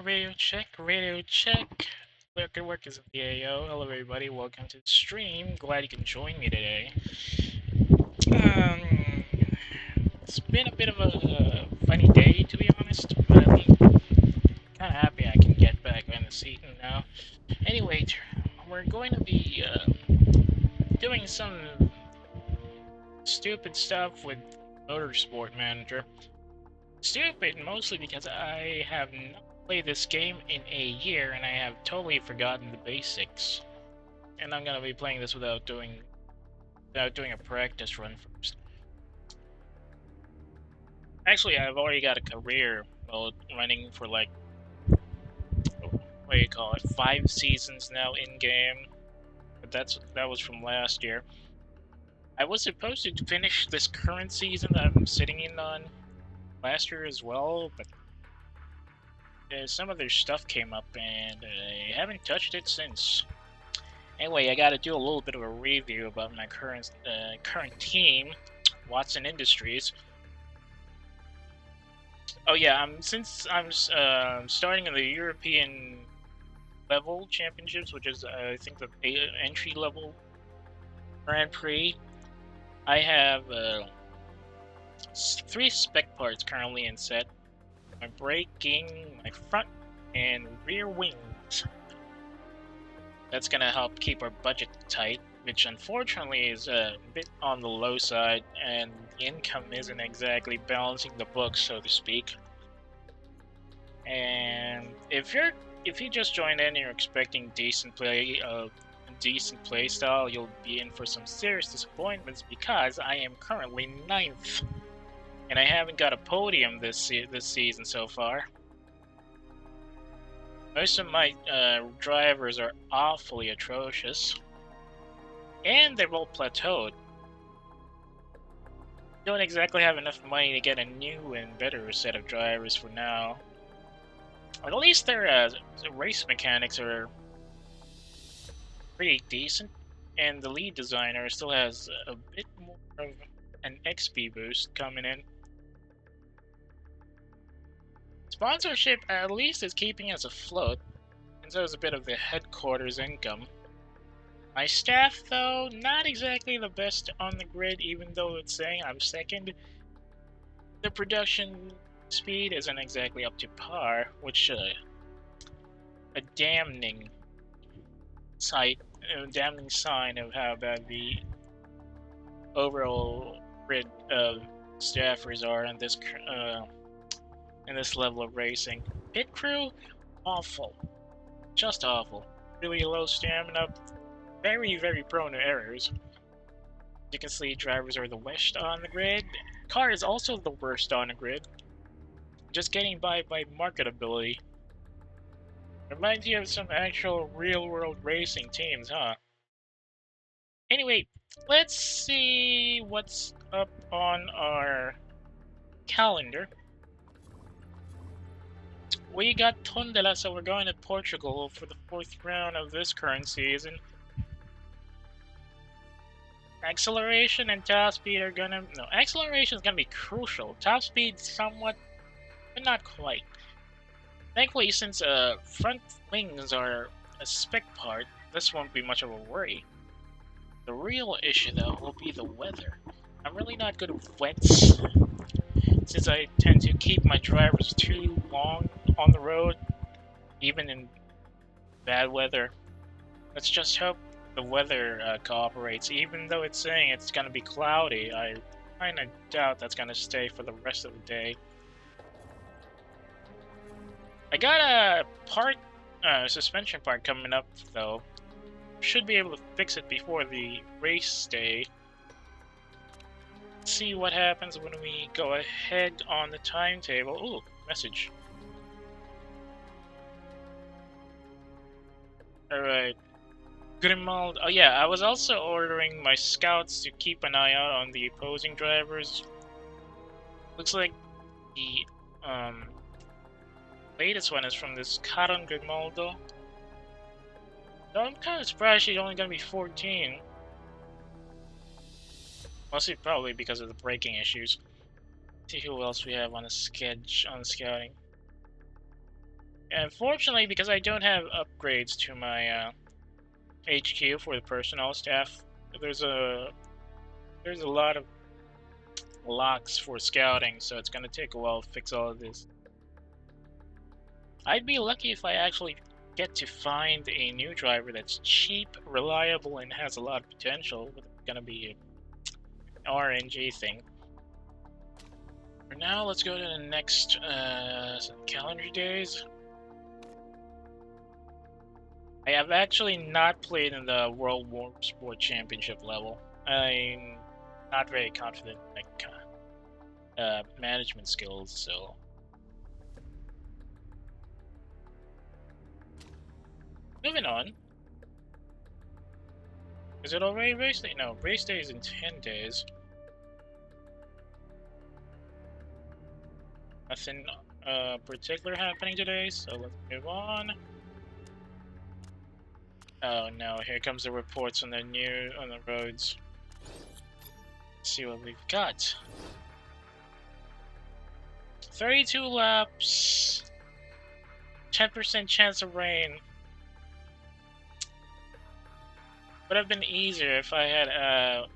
Radio check, radio check. Work is the AO. Hello everybody, welcome to the stream. Glad you can join me today. Um, it's been a bit of a funny day to be honest, but I'm kind of happy I can get back in the season now. Anyway, we're going to be doing some stupid stuff with Motorsport Manager. Stupid mostly because I have not played this game in a year and I have totally forgotten the basics. And I'm gonna be playing this without doing a practice run first. Actually, I've already got a career mode running for like what do you call it, 5 seasons now in game. But that was from last year. I was supposed to finish this current season that I'm sitting in on last year as well, but some other stuff came up and I haven't touched it since. Anyway, I gotta do a little bit of a review about my current team, Watson Industries. Oh yeah, since I'm starting in the European level championships, which is I think the entry level Grand Prix, I have 3 spec parts currently in set. My braking, my front and rear wings. That's gonna help keep our budget tight, which unfortunately is a bit on the low side, and the income isn't exactly balancing the books, so to speak. And if you just joined in and you're expecting decent play style, you'll be in for some serious disappointments because I am currently 9th. And I haven't got a podium this season so far. Most of my drivers are awfully atrocious. And they've all plateaued. Don't exactly have enough money to get a new and better set of drivers for now. At least their race mechanics are pretty decent. And the lead designer still has a bit more of an XP boost coming in. Sponsorship at least is keeping us afloat, and so is a bit of the headquarters income. My staff, though, not exactly the best on the grid, even though it's saying I'm second. The production speed isn't exactly up to par, which a damning sign of how bad the overall grid of staffers are in this level of racing. Pit crew, awful. Just awful. Really low stamina, very, very prone to errors. You can see drivers are the worst on the grid. Car is also the worst on the grid. Just getting by marketability. Reminds you of some actual real-world racing teams, huh? Anyway, let's see what's up on our calendar. We got Tondela, so we're going to Portugal for the 4th round of this current season. Acceleration and top speed are gonna... No, acceleration is gonna be crucial. Top speed somewhat, but not quite. Thankfully, since front wings are a spec part, this won't be much of a worry. The real issue, though, will be the weather. I'm really not good with wets, since I tend to keep my drivers too long on the road, even in bad weather. Let's just hope the weather cooperates. Even though it's saying it's going to be cloudy, I kind of doubt that's going to stay for the rest of the day. I got a suspension part coming up, though. Should be able to fix it before the race day. Let's see what happens when we go ahead on the timetable. Ooh, message. Alright. Grimaldi. Oh yeah, I was also ordering my scouts to keep an eye out on the opposing drivers. Looks like the latest one is from this Caron Grimaldo. So I'm kind of surprised she's only gonna be 14. Mostly probably because of the braking issues. Let's see who else we have on the scouting. Unfortunately, because I don't have upgrades to my HQ for the personnel staff, there's a lot of locks for scouting, so it's gonna take a while to fix all of this. I'd be lucky if I actually get to find a new driver that's cheap, reliable, and has a lot of potential, but it's gonna be an RNG thing. For now, let's go to the next calendar days. I have actually not played in the World Motorsport Championship level. I'm not very confident in my management skills, so. Moving on. Is it already race day? No, race day is in 10 days. Nothing particular happening today, so let's move on. Oh no, here comes the reports on the roads. Let's see what we've got. 32 laps. 10% chance of rain. Would have been easier if I had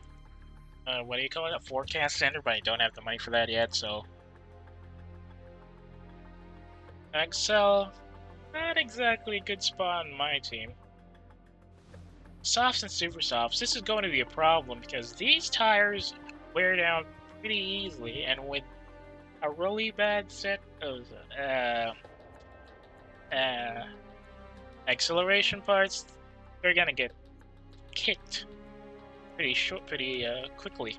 what do you call it? A forecast center, but I don't have the money for that yet, so. Excel, not exactly a good spot on my team. Softs and super softs, this is going to be a problem because these tires wear down pretty easily, and with a really bad set of acceleration parts, they're gonna get kicked pretty quickly.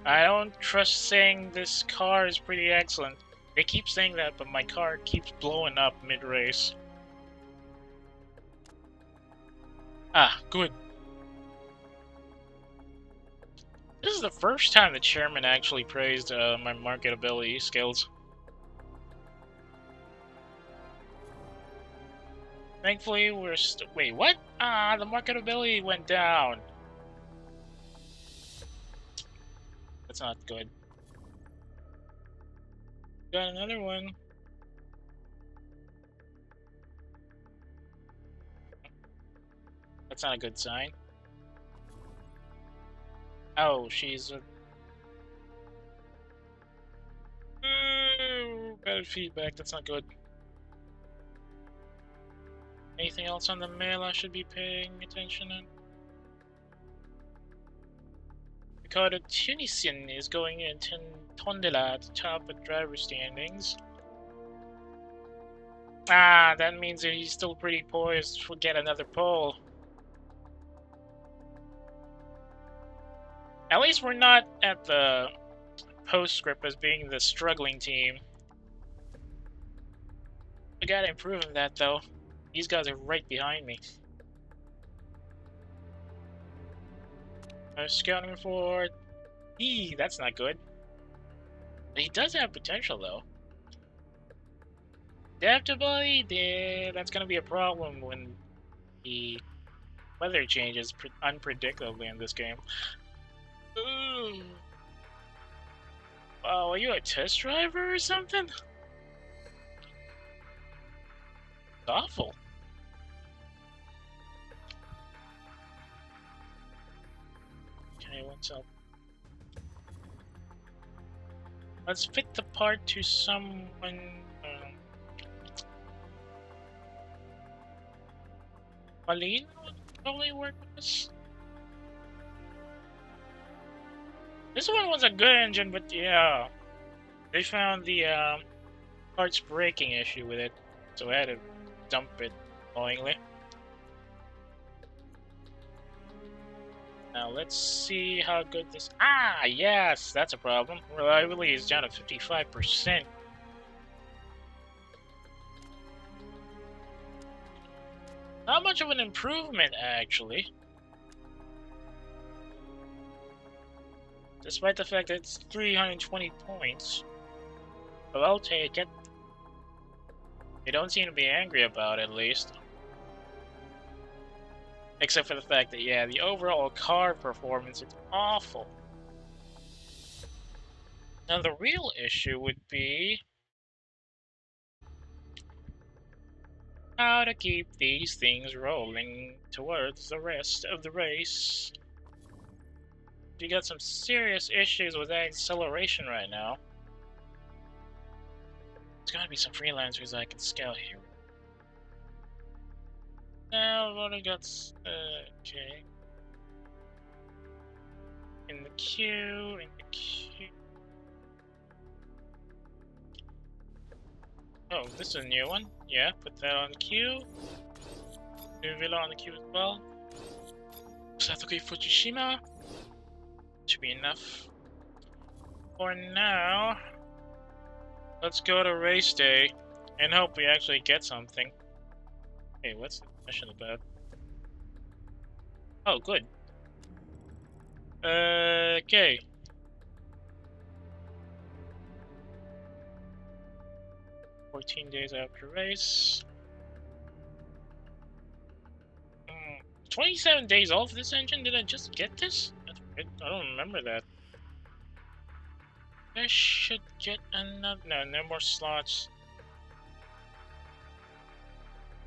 I don't trust saying this car is pretty excellent. They keep saying that, but my car keeps blowing up mid-race. Ah, good. This is the first time the chairman actually praised my marketability skills. Thankfully, we're wait, what? Ah, the marketability went down. That's not good. Got another one. That's not a good sign. Oh, she's a... bad feedback, that's not good. Anything else on the mail I should be paying attention in? Ricardo Tunisian is going into Tondela at the top of driver standings. Ah, that means that he's still pretty poised to get another pole. At least we're not at the postscript as being the struggling team. We gotta improve on that, though. These guys are right behind me. Scouting for... that's not good. He does have potential, though. Adaptability, that's gonna be a problem when the weather changes unpredictably in this game. Ooh. Oh, are you a test driver or something? It's awful. Okay, what's up? Let's fit the part to someone. Pauline would probably work with this. This one was a good engine, but yeah, they found the parts breaking issue with it, so I had to dump it annoyingly. Now let's see how good this... Ah, yes, that's a problem. Reliability is down to 55%. Not much of an improvement, actually. Despite the fact that it's 320 points. But I'll take it. They don't seem to be angry about it, at least. Except for the fact that, yeah, the overall car performance is awful. Now, the real issue would be how to keep these things rolling towards the rest of the race. You got some serious issues with acceleration right now. There's gotta be some freelancers I can scout here. Now, what I got? Okay. In the queue. Oh, this is a new one. Yeah, put that on the queue. New Villa on the queue as well. Satoki Fukushima. Should be enough. For now, let's go to race day and hope we actually get something. Hey, what's the mission about? Oh, good. Okay. "14 days after race. 27 days off this engine? Did I just get this? That's weird. I don't remember that. I should get another. No more slots.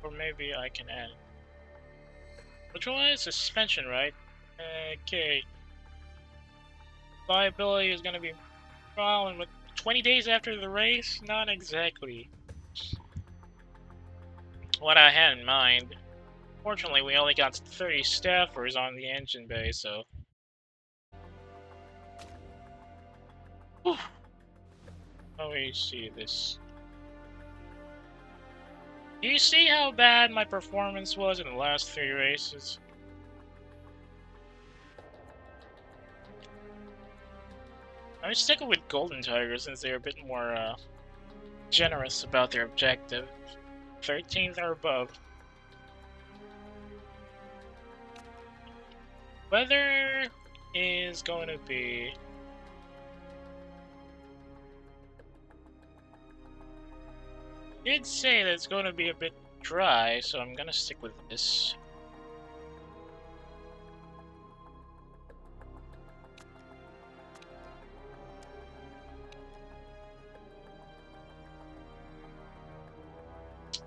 Or maybe I can add it. Which one is suspension, right? Okay. Liability is gonna be problem with 20 days after the race? Not exactly what I had in mind. Fortunately, we only got 30 staffers on the engine bay, so. Whew. How do you see this? Do you see how bad my performance was in the last 3 races? I'm sticking with Golden Tiger since they're a bit more generous about their objective. 13th or above. Weather is going to be... Did say that it's going to be a bit dry, so I'm going to stick with this.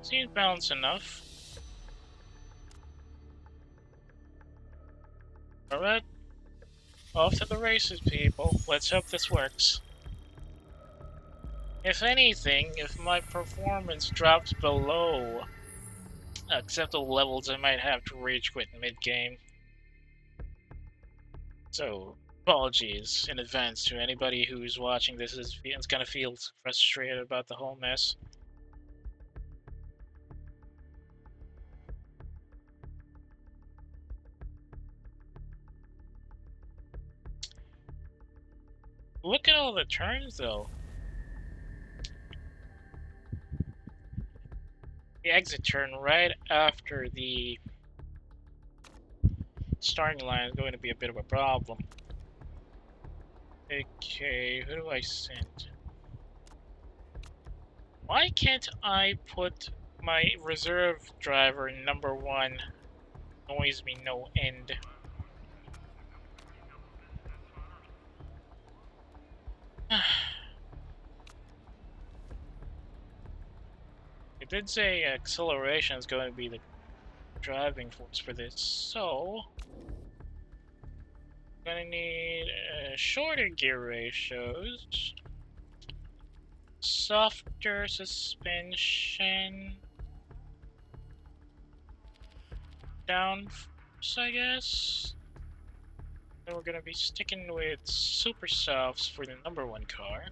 Seems balanced enough. Alright. Off to the races, people. Let's hope this works. If anything, if my performance drops below acceptable levels, I might have to rage quit mid-game. So, apologies in advance to anybody who's watching this is gonna feel frustrated about the whole mess. Look at all the turns, though. The exit turn right after the starting line is going to be a bit of a problem. Okay, who do I send? Why can't I put my reserve driver in number 1? Annoys me no end. It did say acceleration is going to be the driving force for this, so gonna need shorter gear ratios, softer suspension, downforce, I guess. And we're gonna be sticking with super softs for the number 1 car.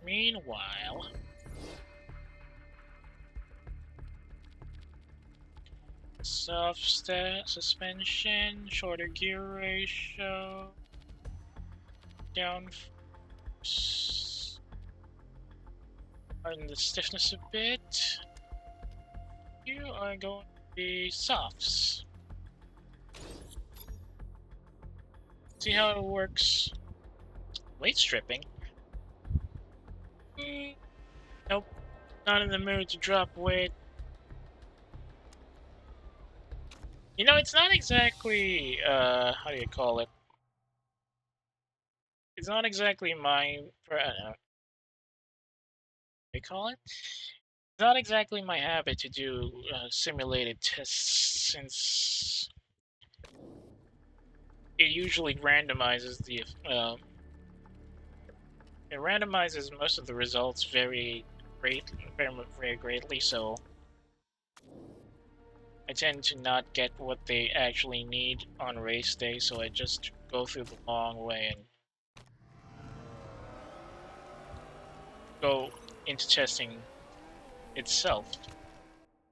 Meanwhile, soft suspension, shorter gear ratio, downforce, harden the stiffness a bit. You are going to be softs. See how it works. Weight stripping? Nope. Not in the mood to drop weight. You know, it's not exactly, how do you call it? It's not exactly my, what do you call it? Not exactly my habit to do simulated tests, since it usually randomizes the it randomizes most of the results very greatly. So I tend to not get what they actually need on race day. So I just go through the long way and go into testing itself.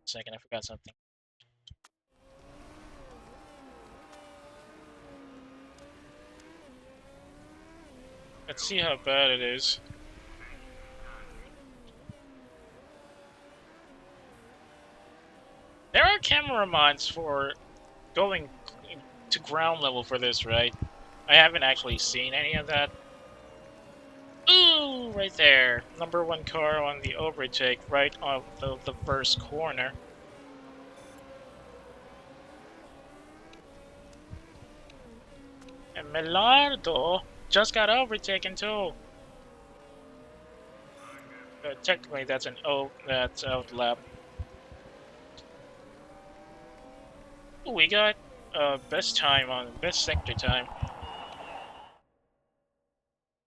Second, I forgot something. Let's see how bad it is. There are camera mods for going to ground level for this, right? I haven't actually seen any of that. Ooh, right there. Number one car on the overtake, right on the first corner. And Melardo just got overtaken too. Technically, that's that's out lap. Ooh, we got best sector time.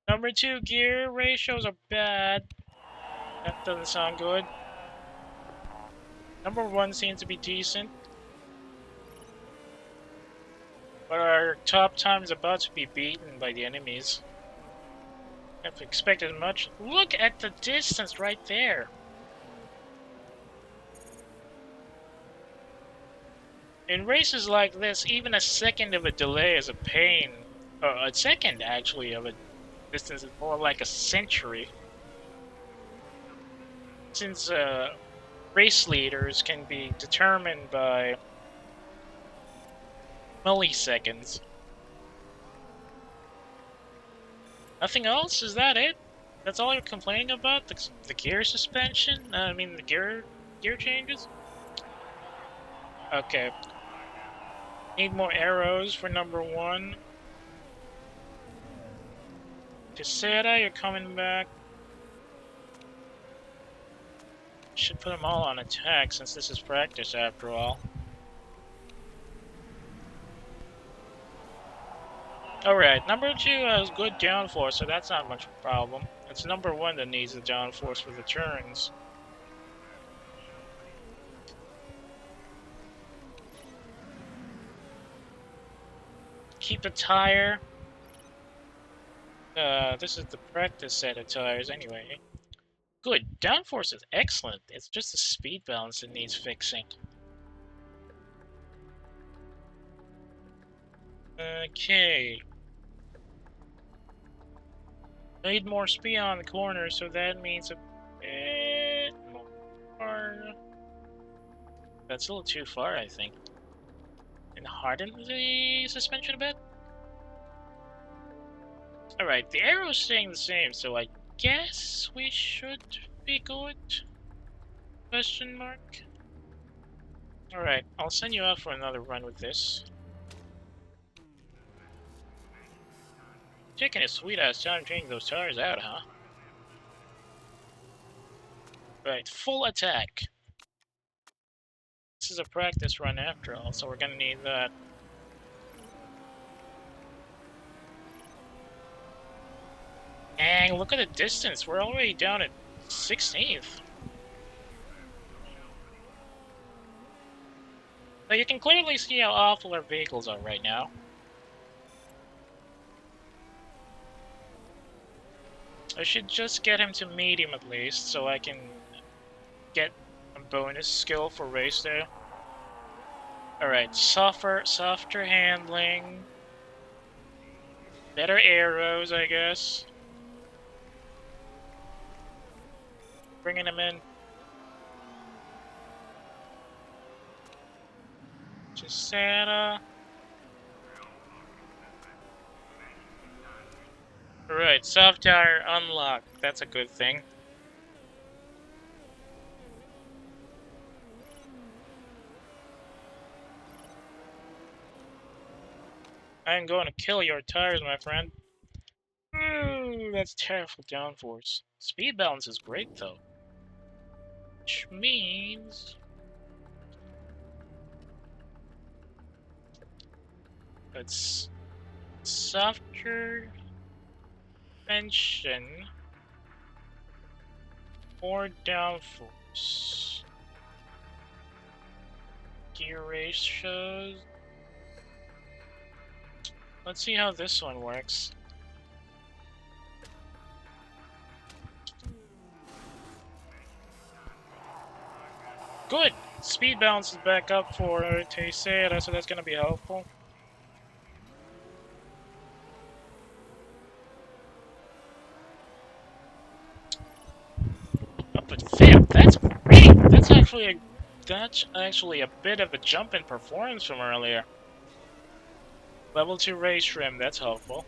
Number two gear ratios are bad. That doesn't sound good. Number one seems to be decent. But our top time is about to be beaten by the enemies. I've expected much. Look at the distance right there. In races like this, even a second of a delay is a pain. A second, actually, of a distance is more like a century. Since race leaders can be determined by milliseconds. Nothing else? Is that it? That's all you're complaining about? The gear suspension? I mean, the gear changes? Okay. Need more arrows for number one. Keyta, you're coming back. Should put them all on attack since this is practice after all. Alright, number two has good downforce, so that's not much of a problem. It's number one that needs the downforce for the turns. Keep a tire. This is the practice set of tires anyway. Good, downforce is excellent. It's just the speed balance that needs fixing. Okay. Need more speed on the corner, so that means a bit more. That's a little too far, I think. And harden the suspension a bit? Alright, the arrow's staying the same, so I guess we should be good? Question mark? Alright, I'll send you out for another run with this. Taking a sweet-ass time changing those tires out, huh? Right, full attack. This is a practice run after all, so we're gonna need that. Dang, look at the distance. We're already down at 16th. So you can clearly see how awful our vehicles are right now. I should just get him to medium at least, so I can get a bonus skill for race day. Alright, softer handling. Better arrows, I guess. Bringing him in. Keyta. Alright, soft tire unlocked. That's a good thing. I'm going to kill your tires, my friend. Ooh, that's terrible downforce. Speed balance is great, though. which means it's softer suspension or downforce. Gear ratios. Let's see how this one works. Good! Speed balance is back up for Keyta, so that's gonna be helpful. Up at 5th, that's great! That's actually a bit of a jump in performance from earlier. Level 2 race trim, that's helpful.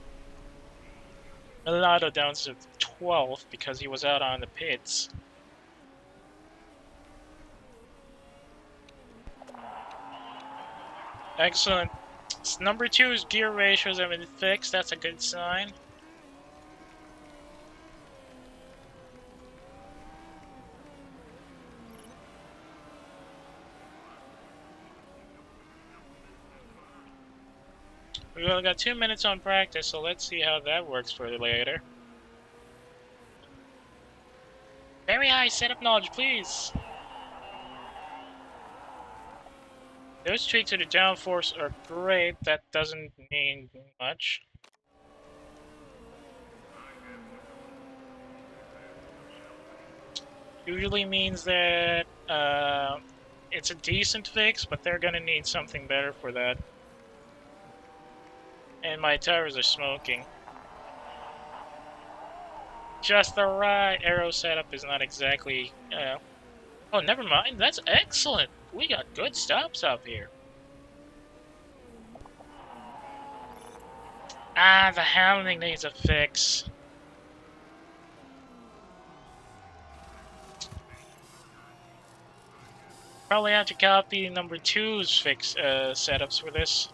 Binotto down to 12th because he was out on the pits. Excellent. Number 2's gear ratios have been fixed, that's a good sign. We've only got 2 minutes on practice, so let's see how that works for later. Very high setup knowledge, please. Those tweaks to the downforce are great. That doesn't mean much. Usually means that it's a decent fix, but they're gonna need something better for that. And my tires are smoking. Just the right aero setup is not exactly... oh, never mind. That's excellent. We got good stops up here. Ah, the handling needs a fix. Probably have to copy number 2's fix setups for this.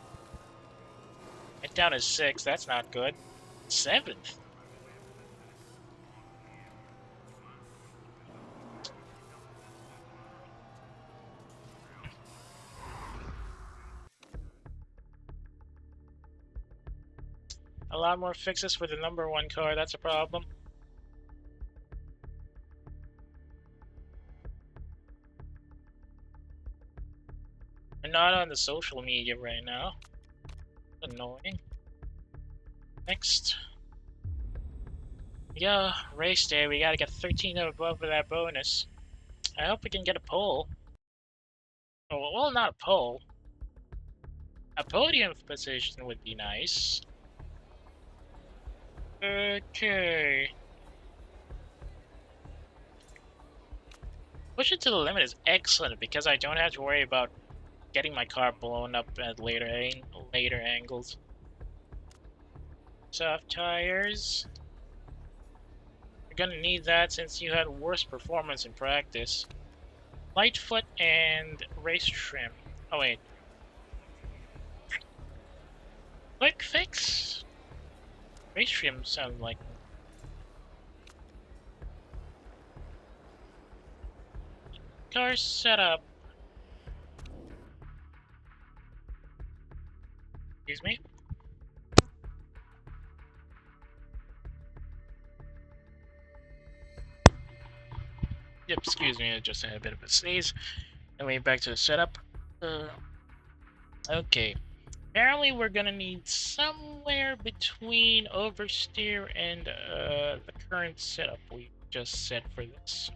It down to 6. That's not good. 7th. A lot more fixes for the number 1 car. That's a problem. We're not on the social media right now. Annoying. Next. Yeah, race day. We gotta get 13 above that bonus. I hope we can get a pole. Oh, well, not a pole. A podium position would be nice. Okay. Push it to the limit is excellent because I don't have to worry about getting my car blown up at later angles. Soft tires. You're gonna need that since you had worse performance in practice. Light foot and race trim. Oh wait. Quick fix? Race trim sounds like... Car setup. Excuse me? Yep, excuse me, I just had a bit of a sneeze. Anyway, back to the setup. Okay. Apparently we're gonna need somewhere between oversteer and the current setup we just set for this.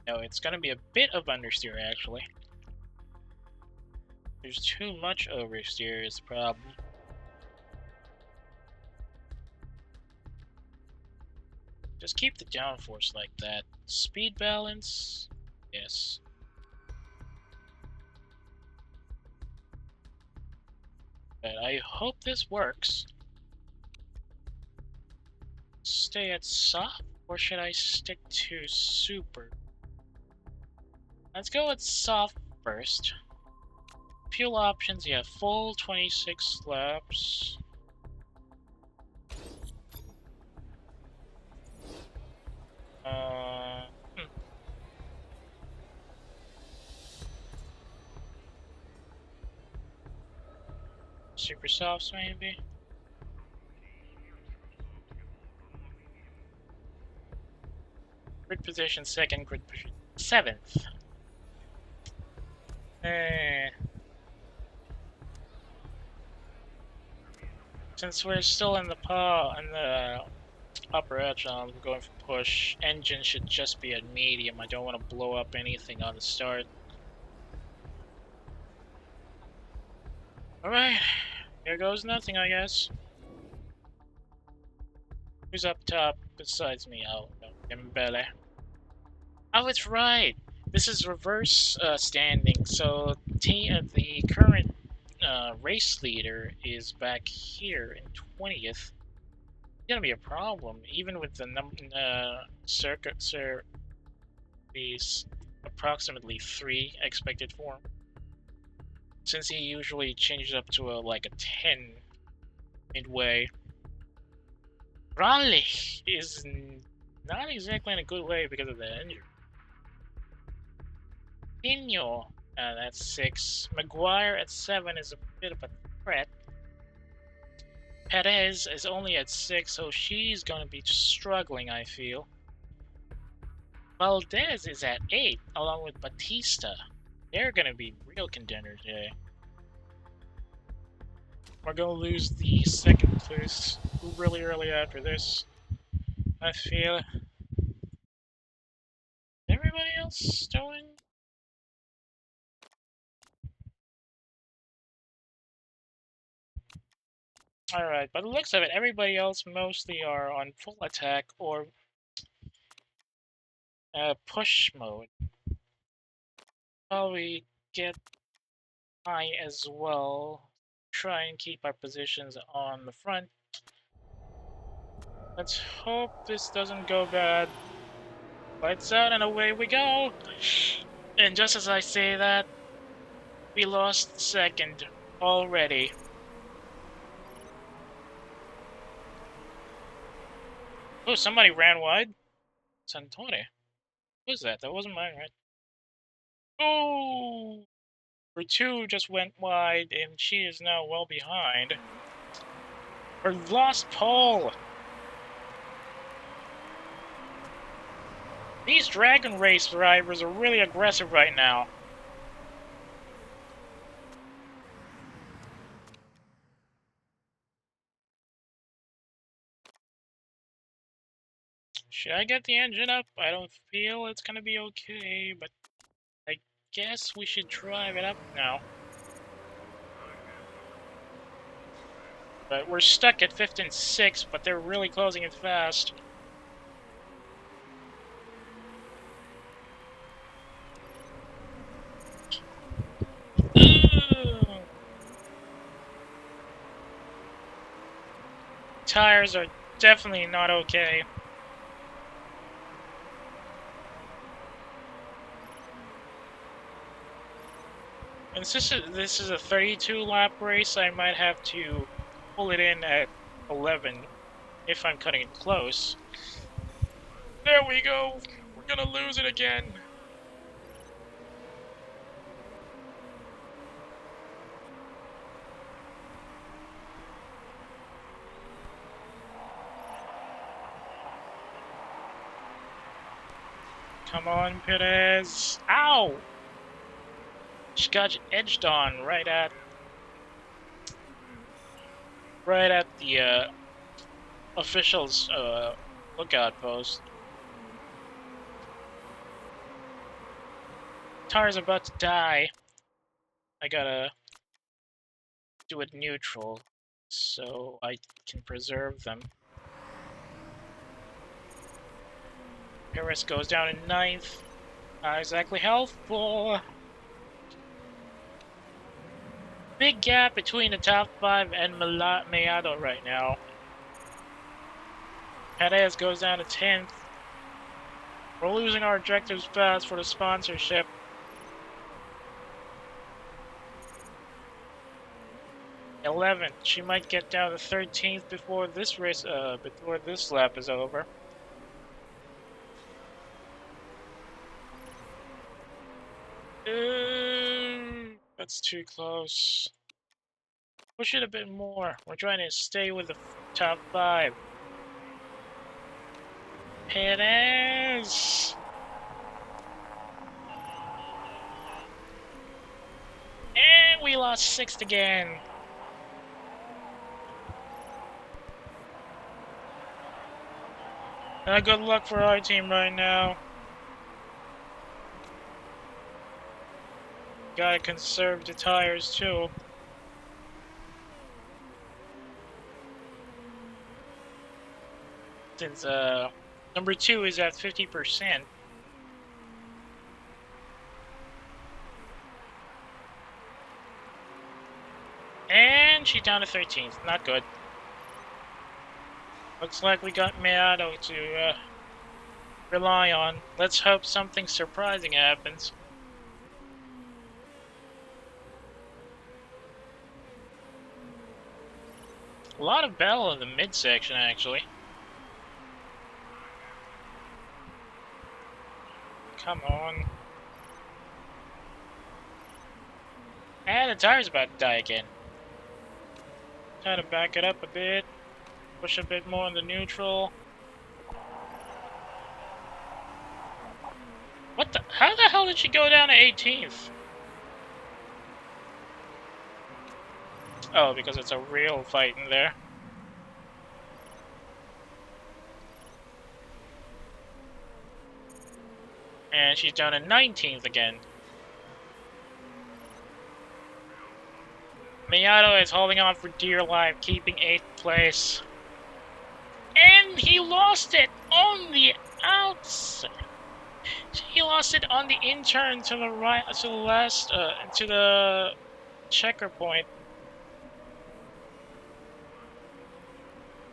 No, it's gonna be a bit of understeer actually. There's too much oversteer is the problem. Just keep the downforce like that. Speed balance, yes. But I hope this works. Stay at soft, or should I stick to super? Let's go with soft first. Fuel options, yeah, full 26 laps. super softs maybe. Grid position second, grid position 7th. Since we're still in the upper echelon, I'm going for push. Engine should just be at medium. I don't want to blow up anything on the start. Alright, here goes nothing, I guess. Who's up top besides me? Oh, no, Dembele. Oh, it's right! This is reverse standing, so the current race leader is back here in 20th. It's gonna be a problem, even with the these approximately 3 expected form. Since he usually changes up to like a 10 midway. Raleigh is not exactly in a good way because of the injury. Pino at 6. Maguire at 7 is a bit of a threat. Perez is only at 6, so she's gonna be struggling, I feel. Valdez is at 8, along with Batista. They're gonna be real contenders today. We're gonna lose the second place really early after this, I feel. Everybody else doing? Alright, by the looks of it, everybody else mostly are on full attack or push mode. Probably get high as well. Try and keep our positions on the front. Let's hope this doesn't go bad. Lights out and away we go! And just as I say that, we lost second already. Oh, somebody ran wide? Santore. Who's that? That wasn't mine, right? Oh! R2 just went wide, and she is now well behind. Her lost pole! These Dragon Race drivers are really aggressive right now. Should I get the engine up? I don't feel it's gonna be okay, but I guess we should drive it up now. But we're stuck at 5th and 6th, but they're really closing it fast. Tires are definitely not okay. And since this is a 32 lap race, I might have to pull it in at 11 if I'm cutting it close. There we go! We're gonna lose it again! Come on, Perez! Ow! She got edged on right at the official's lookout post. Tire's about to die. I gotta do it neutral so I can preserve them. Perez goes down in 9th. Not exactly helpful. Big gap between the top 5 and Mayado right now. Perez goes down to 10th. We're losing our objectives fast for the sponsorship. '11th. She might get down to 13th before this race, before this lap is over. That's too close. Push it a bit more. We're trying to stay with the top 5. Perez! And we lost 6th again. Good luck for our team right now. Gotta conserve the tires too. Since number 2 is at 50%. And she's down to 13th. Not good. Looks like we got Binotto to rely on. Let's hope something surprising happens. A lot of battle in the midsection, actually. Come on. And the tire's about to die again. Try to back it up a bit. Push a bit more on the neutral. What the? How the hell did she go down to 18th? Oh, because it's a real fight in there. And she's down to 19th again. Binotto is holding on for dear life, keeping 8th place. And he lost it on the outside. He lost it on the in-turn to the right, to the last, to the checker point.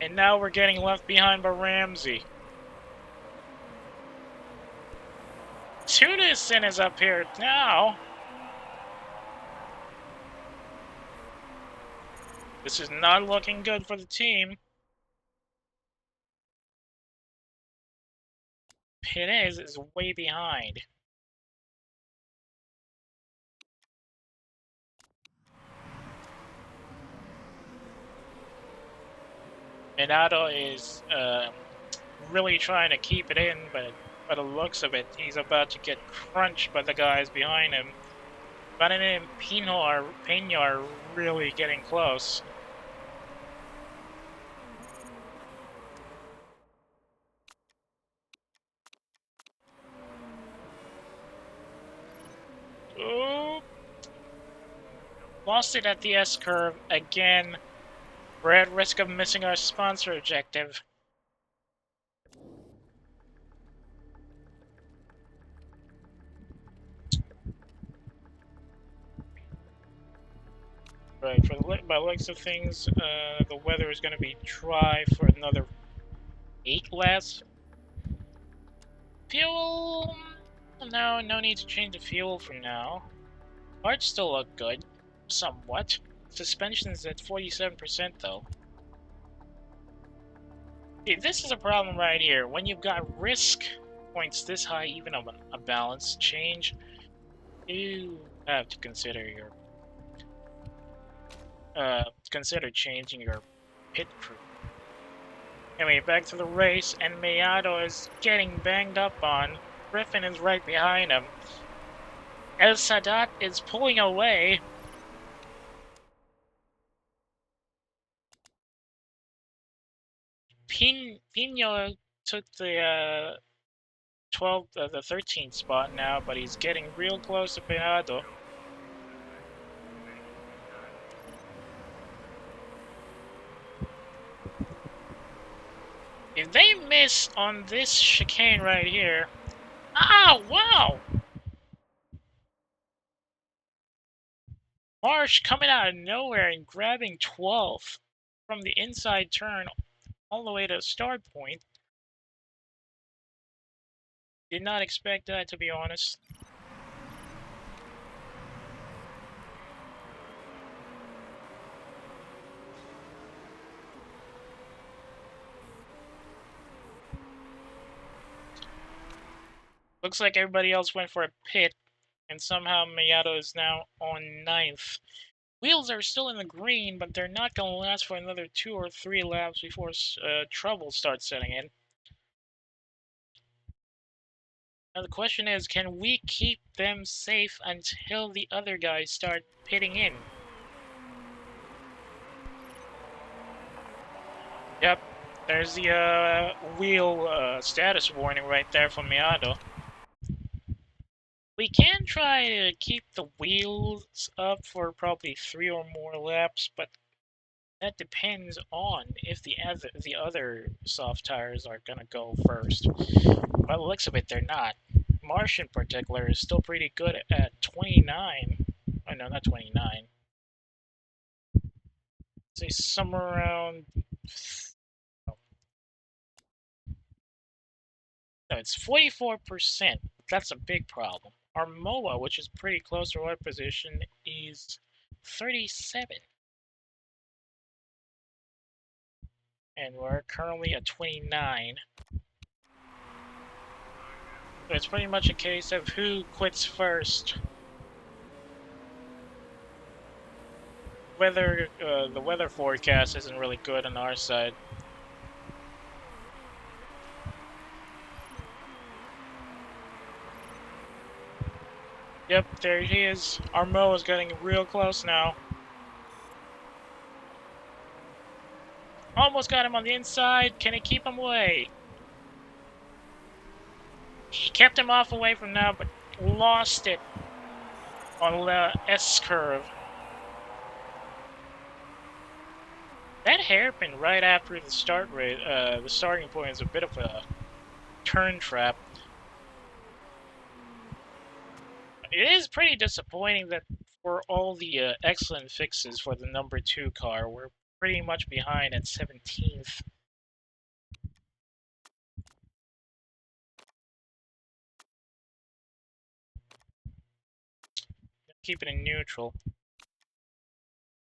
And now we're getting left behind by Ramsey. Tunison is up here now. This is not looking good for the team. Perez is way behind. Binotto is really trying to keep it in, but by the looks of it, he's about to get crunched by the guys behind him. Bannon and Pena are really getting close. Ooh. Lost it at the S-curve again. We're at risk of missing our sponsor objective. Right, by the looks of things, the weather is going to be dry for another 8 laps. Fuel... No need to change the fuel for now. Parts still look good. Somewhat. Suspension's at 47% though. See, this is a problem right here. When you've got risk points this high, even of a balance change, you have to consider your consider changing your pit crew. Anyway, back to the race, and Binotto is getting banged up on. Griffin is right behind him. El Sadat is pulling away. Pino took the 13th spot now, but he's getting real close to Binotto. If they miss on this chicane right here... Ah, wow! Marsh coming out of nowhere and grabbing 12th from the inside turn all the way to the start point. Did not expect that, to be honest. Looks like everybody else went for a pit, and somehow Binotto is now on 9th. Wheels are still in the green, but they're not going to last for another 2 or 3 laps before trouble starts setting in. Now the question is, can we keep them safe until the other guys start pitting in? Yep, there's the wheel status warning right there from Miado. We can try to keep the wheels up for probably 3 or more laps, but that depends on if the other soft tires are gonna go first. By the looks of it, they're not. Marsh in particular is still pretty good at 29. Oh no, not 29. Say somewhere around. No, it's 44%. That's a big problem. Our MOA, which is pretty close to our position, is 37. And we're currently at 29. So it's pretty much a case of who quits first. The weather forecast isn't really good on our side. Yep, there he is. Our Mo is getting real close now. Almost got him on the inside. Can he keep him away? He kept him off away from now, but lost it on the S curve. That hairpin right after the the starting point is a bit of a turn trap. It is pretty disappointing that for all the excellent fixes for the number 2 car, we're pretty much behind at 17th. Keep it in neutral.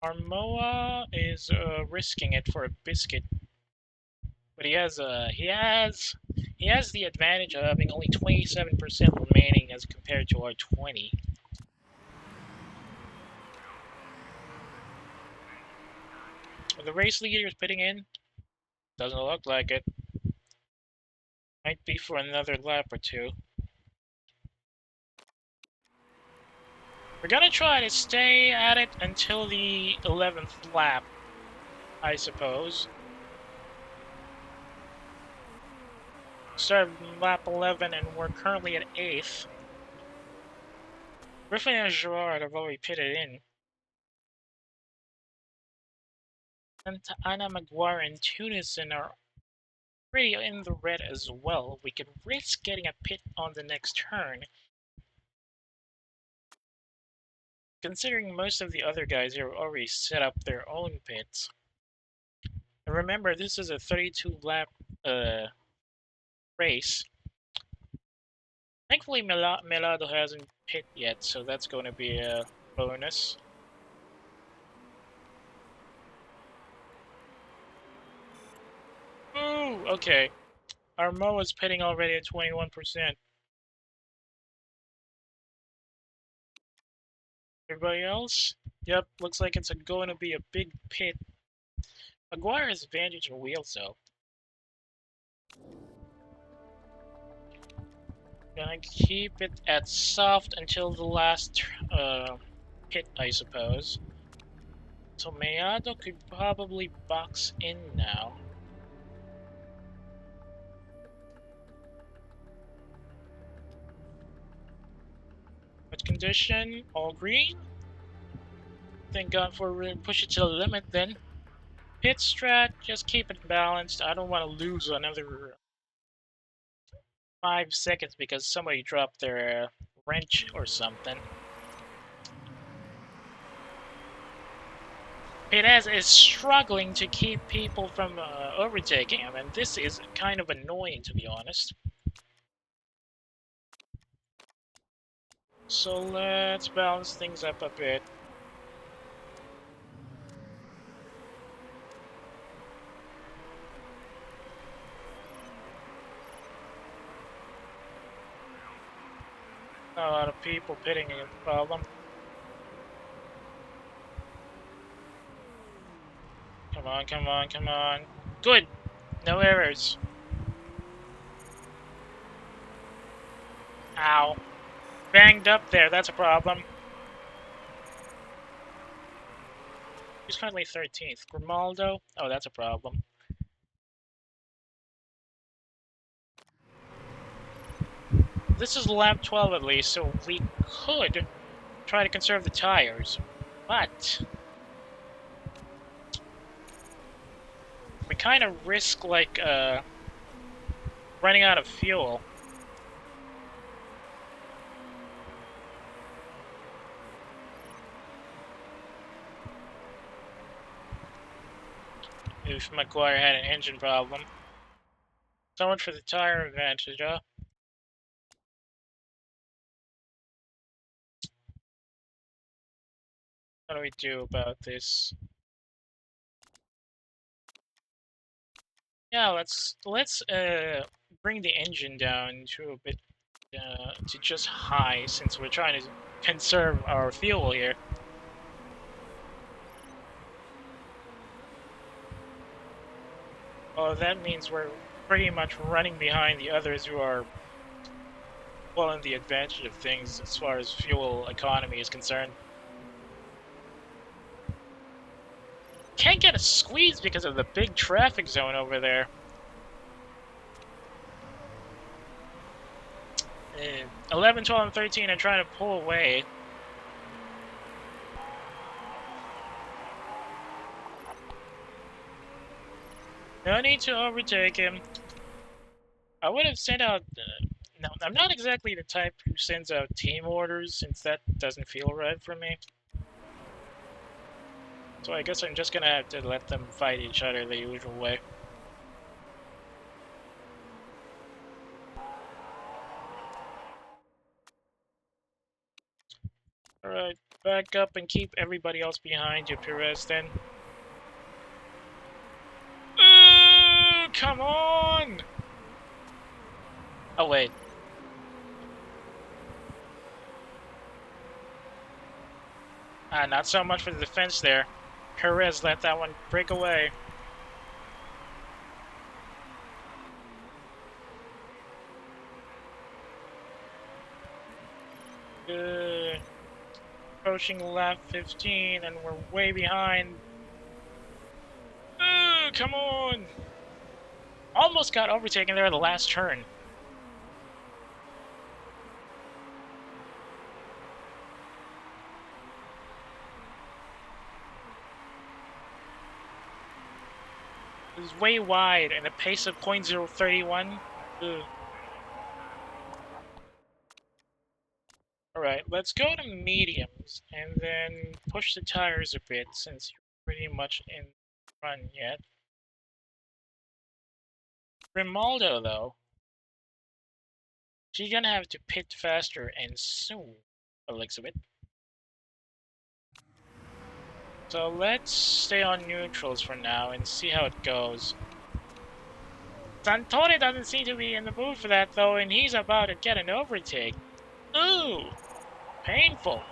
Our Moa is risking it for a biscuit, but he has the advantage of having only 27% remaining as compared to our 20. Are the race leaders pitting in? Doesn't look like it. Might be for another lap or two. We're gonna try to stay at it until the 11th lap, I suppose. Started lap 11 and we're currently at 8th. Griffin and Gerard have already pitted in. And Anna Maguire and Tunison are pretty in the red as well. We could risk getting a pit on the next turn. Considering most of the other guys here already set up their own pits. And remember, this is a 32 lap race. Thankfully, Melado hasn't pit yet, so that's going to be a bonus. Ooh, okay. Our Mo is pitting already at 21%. Everybody else? Yep, looks like it's going to be a big pit. Maguire has advantage in wheels, though. Gonna keep it at soft until the last pit, I suppose. So Mayado could probably box in now. What condition? All green? Thank God for push it to the limit then. Pit strat, just keep it balanced. I don't want to lose another 5 seconds because somebody dropped their wrench or something. Perez is struggling to keep people from overtaking him, and this is kind of annoying, to be honest. So let's balance things up a bit. Not a lot of people pitting a problem. on, come on, come on. Good! No errors. Ow. Banged up there, that's a problem. He's currently 13th. Grimaldo? Oh, that's a problem. This is lap 12 at least, so we could try to conserve the tires. But we kind of risk, like, running out of fuel. If McGuire had an engine problem. So much for the tire advantage, huh? What do we do about this? Yeah, let's bring the engine down to a bit to just high, since we're trying to conserve our fuel here. Oh, that means we're pretty much running behind the others who are well in the advantage of things as far as fuel economy is concerned. Can't get a squeeze because of the big traffic zone over there. 11, 12, and 13 are trying to pull away. No need to overtake him. I would have sent out... no, I'm not exactly the type who sends out team orders, since that doesn't feel right for me. So I guess I'm just gonna have to let them fight each other the usual way. Alright, back up and keep everybody else behind you, Perez, then. Come on! Oh, wait. Not so much for the defense there. Perez let that one break away. Approaching lap 15, and we're way behind. Come on! Almost got overtaken there at the last turn. It was way wide and a pace of 0.031. Alright, let's go to mediums and then push the tires a bit since you're pretty much in run yet. Grimaldo, though, she's gonna have to pit faster and soon, by the looks of it. So let's stay on neutrals for now and see how it goes. Santore doesn't seem to be in the mood for that, though, and he's about to get an overtake. Ooh! Painful.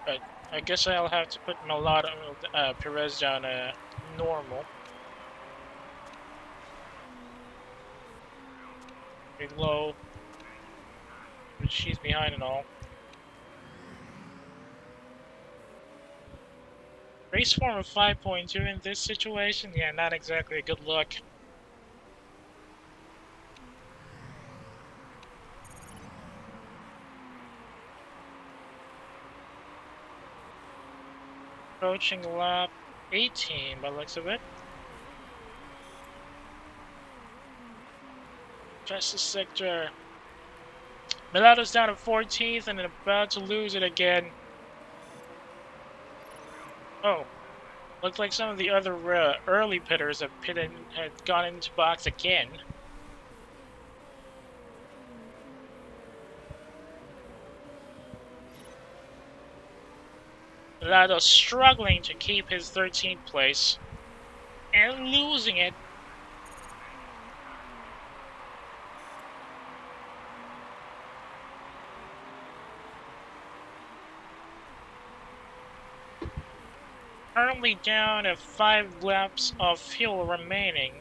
But I guess I'll have to put Perez down normal. Pretty low. But she's behind and all. Race form of 5.2 in this situation? Yeah, not exactly a good look. Approaching lap 18 by the looks of it. Fastest sector. Binotto's down to 14th and about to lose it again. Oh, looked like some of the other early pitters had gone into box again. Binotto struggling to keep his 13th place. and losing it. Currently down to 5 laps of fuel remaining.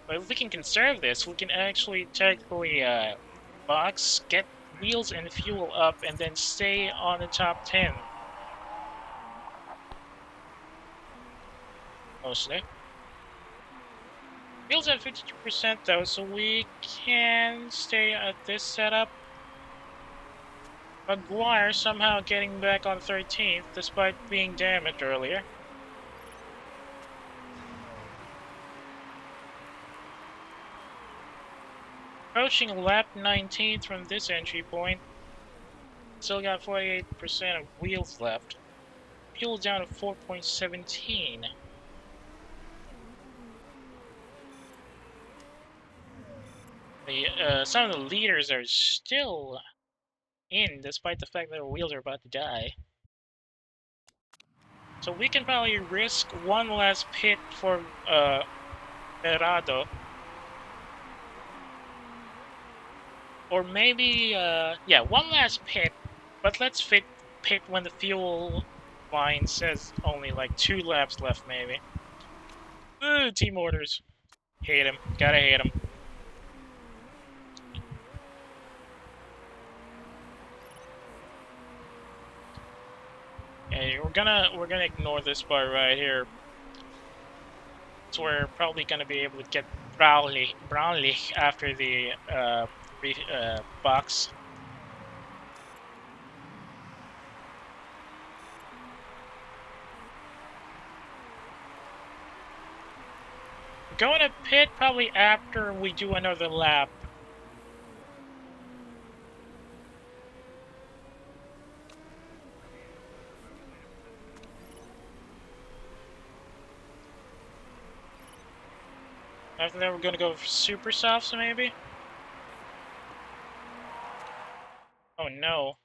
But if we can conserve this, we can actually technically box, get wheels and fuel up, and then stay on the top 10. Mostly. Wheels at 52% though, so we can stay at this setup. Maguire somehow getting back on 13th despite being damaged earlier. Approaching lap 19th from this entry point. Still got 48% of wheels left. Fuel down to 4.17. Some of the leaders are still in, despite the fact that their wheels are about to die. So we can probably risk one last pit for Berardo. Or maybe, yeah, one last pit, but let's pit when the fuel line says only like 2 laps left, maybe. Ooh, team orders. Hate him. Gotta hate him. Okay, we're gonna ignore this part right here. So we're probably gonna be able to get Brownlee after the box. Going to pit probably after we do another lap. After that, we're gonna go super softs, maybe? Oh no.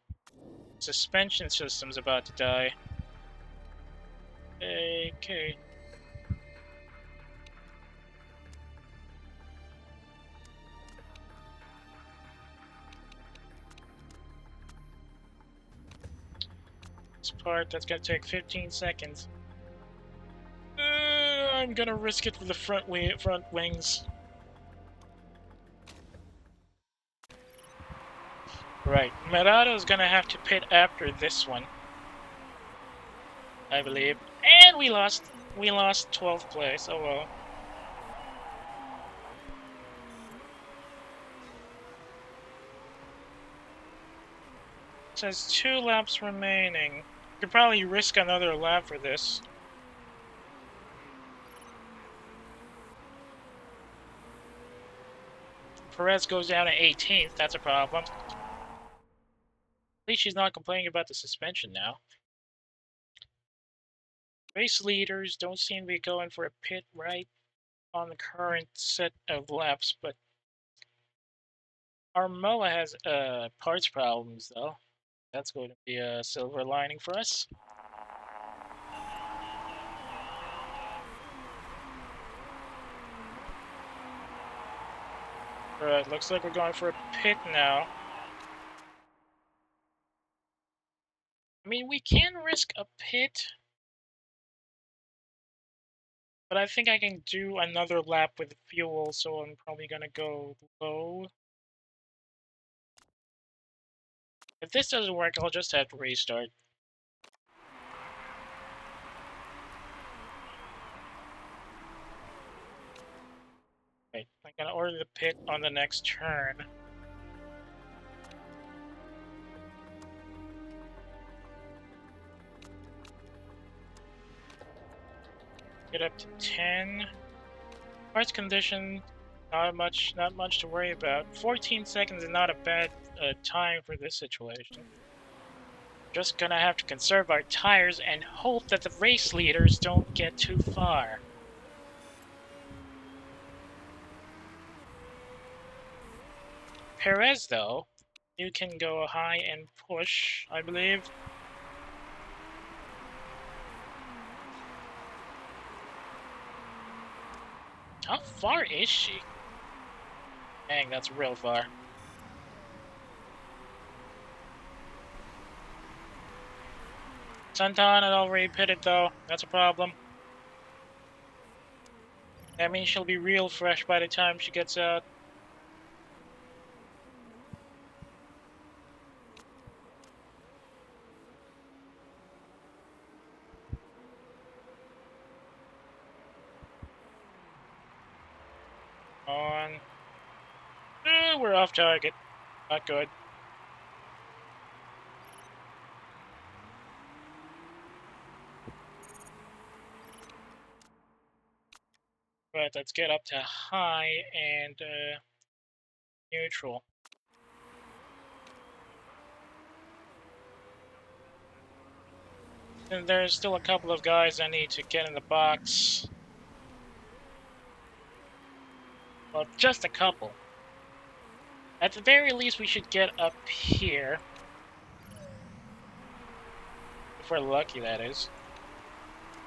Suspension system's about to die. Okay. This part, that's gonna take 15 seconds. I'm gonna risk it with the front wings. Right, Murado's gonna have to pit after this one, I believe. And we lost 12th place, oh well. It says 2 laps remaining. Could probably risk another lap for this. Perez goes down to 18th, that's a problem. At least she's not complaining about the suspension now. Race leaders don't seem to be going for a pit right on the current set of laps, but Armoa has parts problems though. That's going to be a silver lining for us. Right, looks like we're going for a pit now. I mean, we can risk a pit, but I think I can do another lap with fuel, so I'm probably gonna go low. If this doesn't work, I'll just have to restart. Right, I'm gonna order the pit on the next turn. Get up to 10. Parts condition, not much to worry about. 14 seconds is not a bad time for this situation. Just gonna have to conserve our tires and hope that the race leaders don't get too far. Perez, though, you can go high and push, I believe. far is she? Dang, that's real far. Suntan had already pitted though. That's a problem. That means she'll be real fresh by the time she gets out. On. We're off target. Not good. But let's get up to high and neutral. And there's still a couple of guys I need to get in the box. Well, just a couple. At the very least, we should get up here. If we're lucky, that is.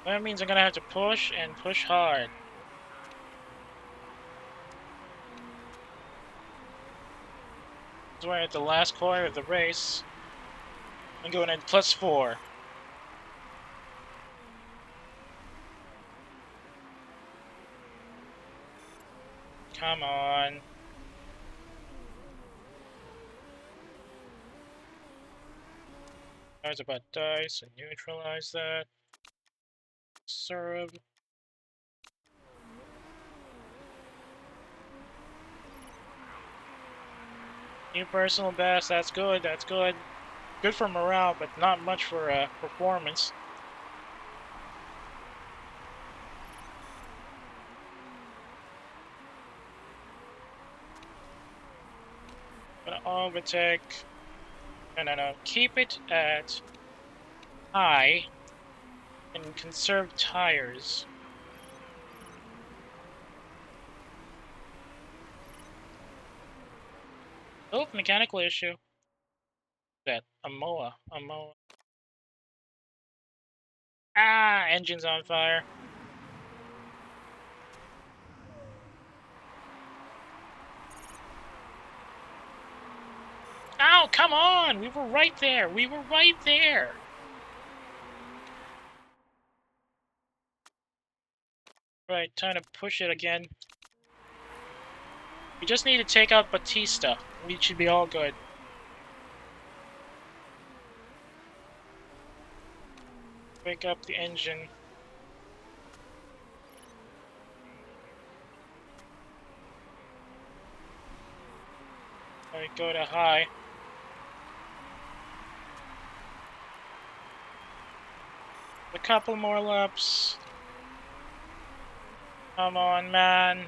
That means I'm gonna have to push, and push hard. So we're at the last quarter of the race. I'm going in +4. Come on. I was about dice and neutralize that. Serve. New personal best, that's good, that's good. Good for morale, but not much for performance. Gonna overtake. No. Keep it at high and conserve tires. Oh, mechanical issue. That Amoa. Ah, engine's on fire. Ow, come on! We were right there! We were right there! Right, time to push it again. We just need to take out Batista. We should be all good. Wake up the engine. Alright, go to high. A couple more laps. Come on, man.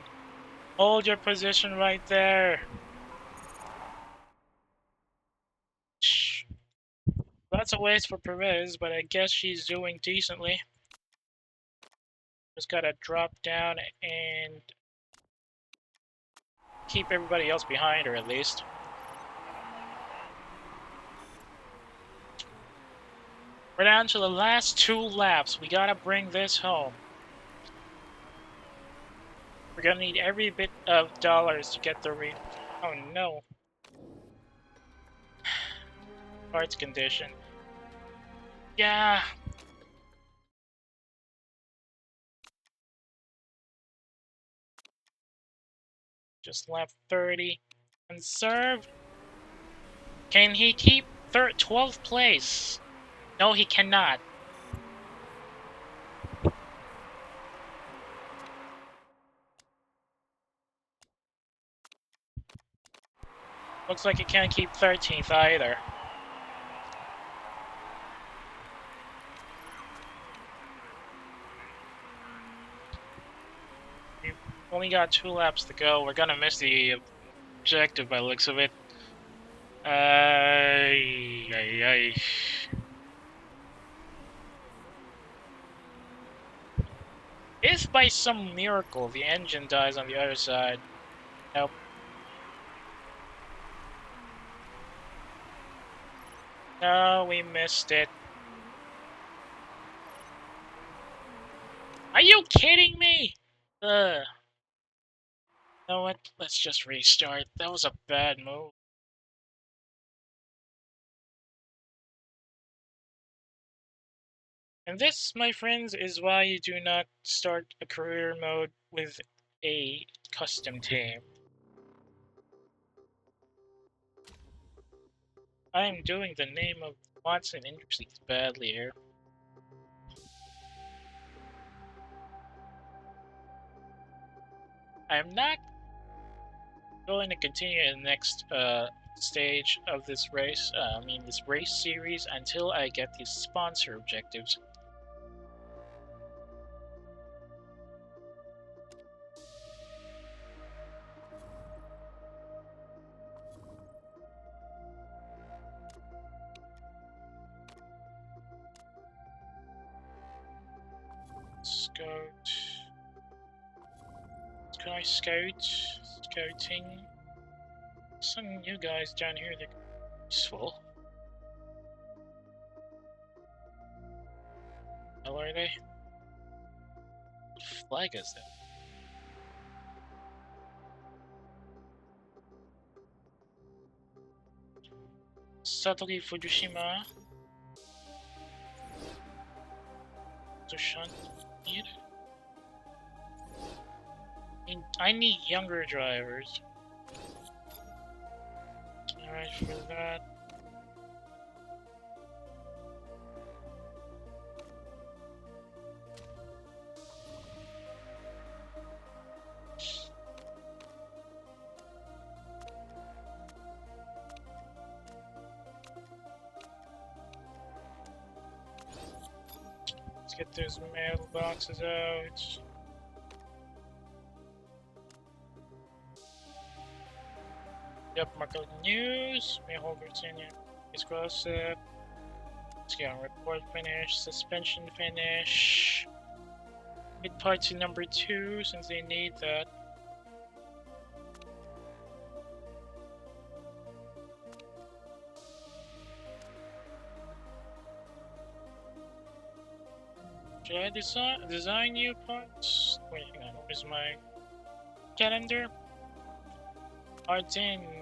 Hold your position right there. Shh. That's a waste for Perez, but I guess she's doing decently. Just gotta drop down and keep everybody else behind her at least. We're down to the last 2 laps. We gotta bring this home. We're gonna need every bit of dollars to get the Oh no. Parts condition. Yeah. Just lap 30. Conserve. Can he keep 12th place? No, he cannot. Looks like he can't keep 13th either. We've only got 2 laps to go. We're gonna miss the objective by the looks of it. If by some miracle the engine dies on the other side. Nope. No, we missed it. Are you kidding me? Ugh. You know what? Let's just restart. That was a bad move. And this, my friends, is why you do not start a career mode with a custom team. I am doing the name of Watson Industries badly here. I am not going to continue in the next stage of this race, this race series, until I get these sponsor objectives. Scout. Can I scout? Scouting. Some new guys down here that are useful. How are they? What flag is that? Satoki Fukushima. Sushan. I need younger drivers. Alright, for that. Let's get those mailboxes out. Yep, Marco News. Mail Virginia. It's gossip. Let's get on report finish. Suspension finish. Mid part to number 2 since they need that. Should I design new parts? Wait, hang on. Where's my calendar? R10.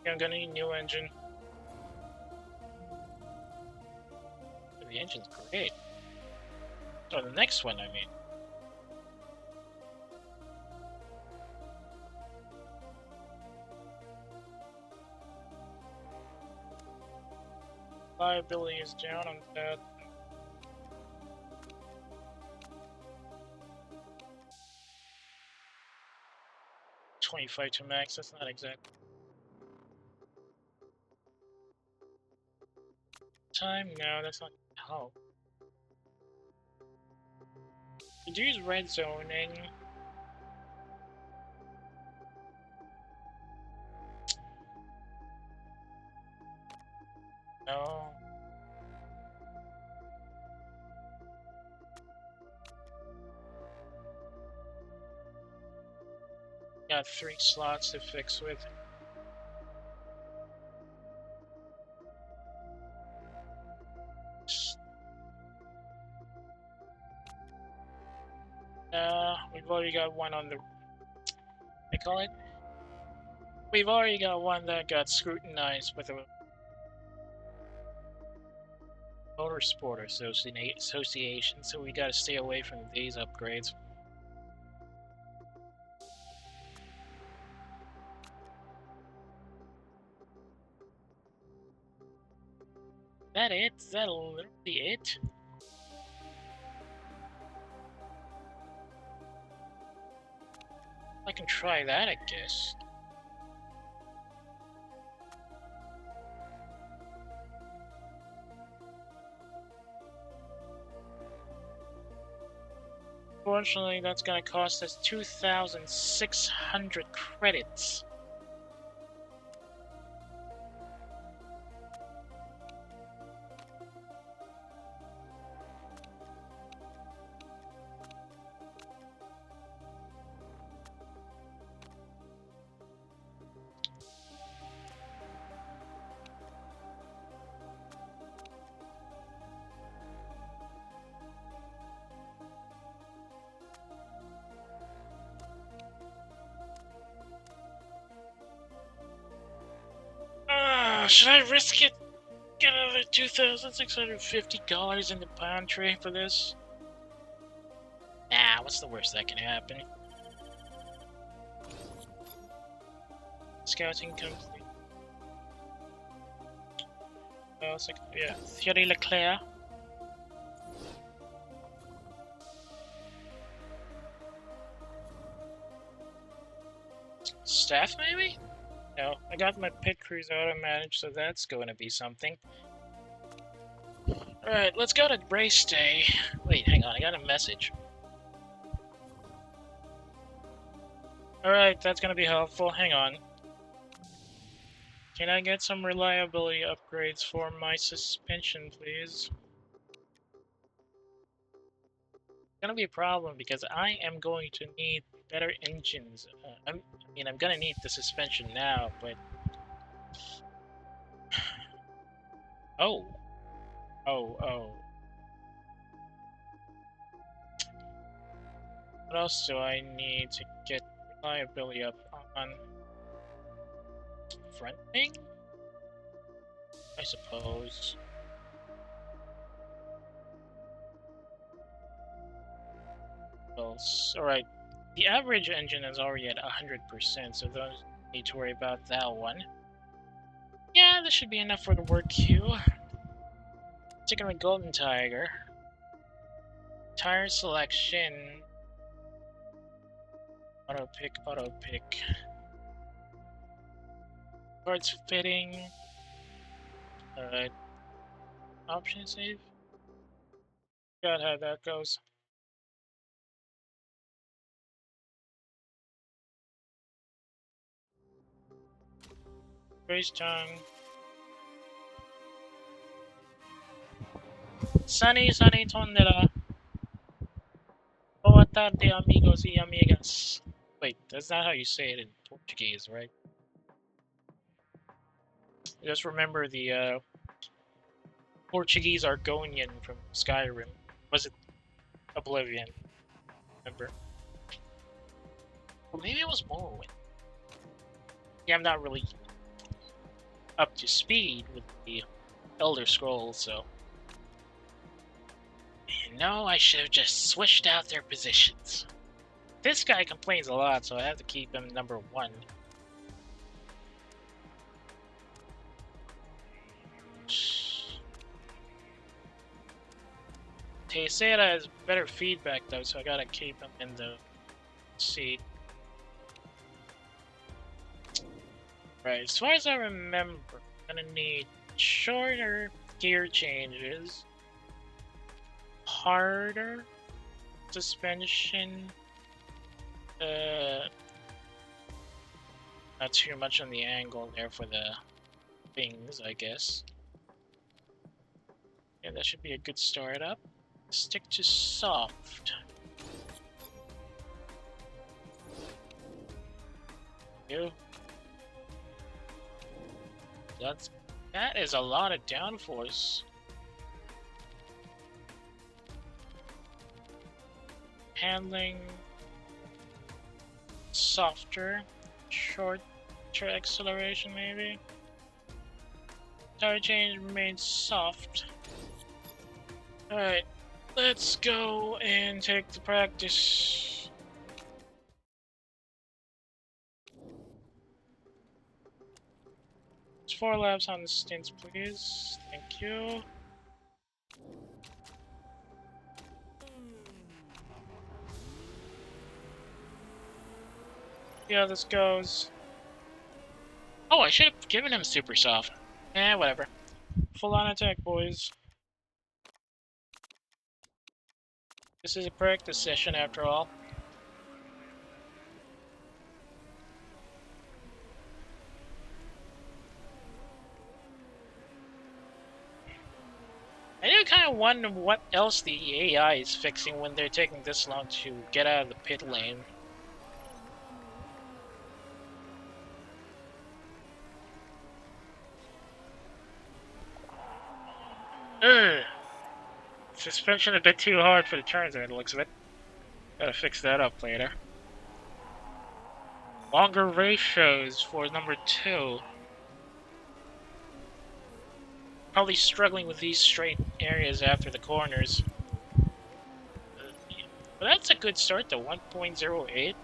Yeah, I'm gonna need a new engine. The engine's great. Oh, the next one, I mean. Liability is down on that. $25 to max, that's not exact. Time? No, that's not help. Reduce red zoning. No. Got 3 slots to fix with. We've already got one on the... I call it? We've already got one that got scrutinized with a Motorsport Association, so we gotta stay away from these upgrades. Is that it? Is that literally it? I can try that, I guess. Unfortunately, that's gonna cost us 2,600 credits. Should I risk it? Get another $2,650 in the pantry for this? Nah, what's the worst that can happen? Scouting complete. Oh, it's like, yeah, Thierry Leclerc. Staff, maybe? No, I got my pit crews auto-managed, so that's going to be something. Alright, let's go to race day. Wait, hang on, I got a message. Alright, that's going to be helpful. Hang on. Can I get some reliability upgrades for my suspension, please? It's going to be a problem because I am going to need better engines. I'm going to need the suspension now, but... Oh. Oh. What else do I need to get reliability up on? Front wing? I suppose. Well, alright. The average engine is already at 100%, so don't need to worry about that one. Yeah, this should be enough for the work queue. Taking my Golden Tiger. Tire selection. Auto pick. Parts fitting. Alright. Option save. Forgot how that goes. Race time. Sunny tondera. Boa tarde, amigos y amigas. Wait, that's not how you say it in Portuguese, right? Just remember the Portuguese Argonian from Skyrim. Was it Oblivion? Remember? Well, maybe it was Morrowind. Yeah, I'm not really up to speed with the Elder Scrolls, so... No, I should have just switched out their positions. This guy complains a lot, so I have to keep him number 1. Teixeira has better feedback though, so I gotta keep him in the seat. Right, as far as I remember, I'm gonna need shorter gear changes, harder suspension, not too much on the angle there for the things, I guess. Yeah, that should be a good start up. Stick to soft. You. That is a lot of downforce. Handling softer, shorter acceleration maybe. Tire change remains soft. Alright, let's go and take the practice. It's 4 laps on the stints, please. Thank you. Yeah, this goes. Oh, I should have given him super soft. Eh, whatever. Full on attack, boys. This is a practice session after all. I do kind of wonder what else the AI is fixing when they're taking this long to get out of the pit lane. Ugh. Suspension a bit too hard for the turns there, it looks of it. Gotta fix that up later. Longer race shows for number 2. Probably struggling with these straight areas after the corners. But that's a good start to 1.08.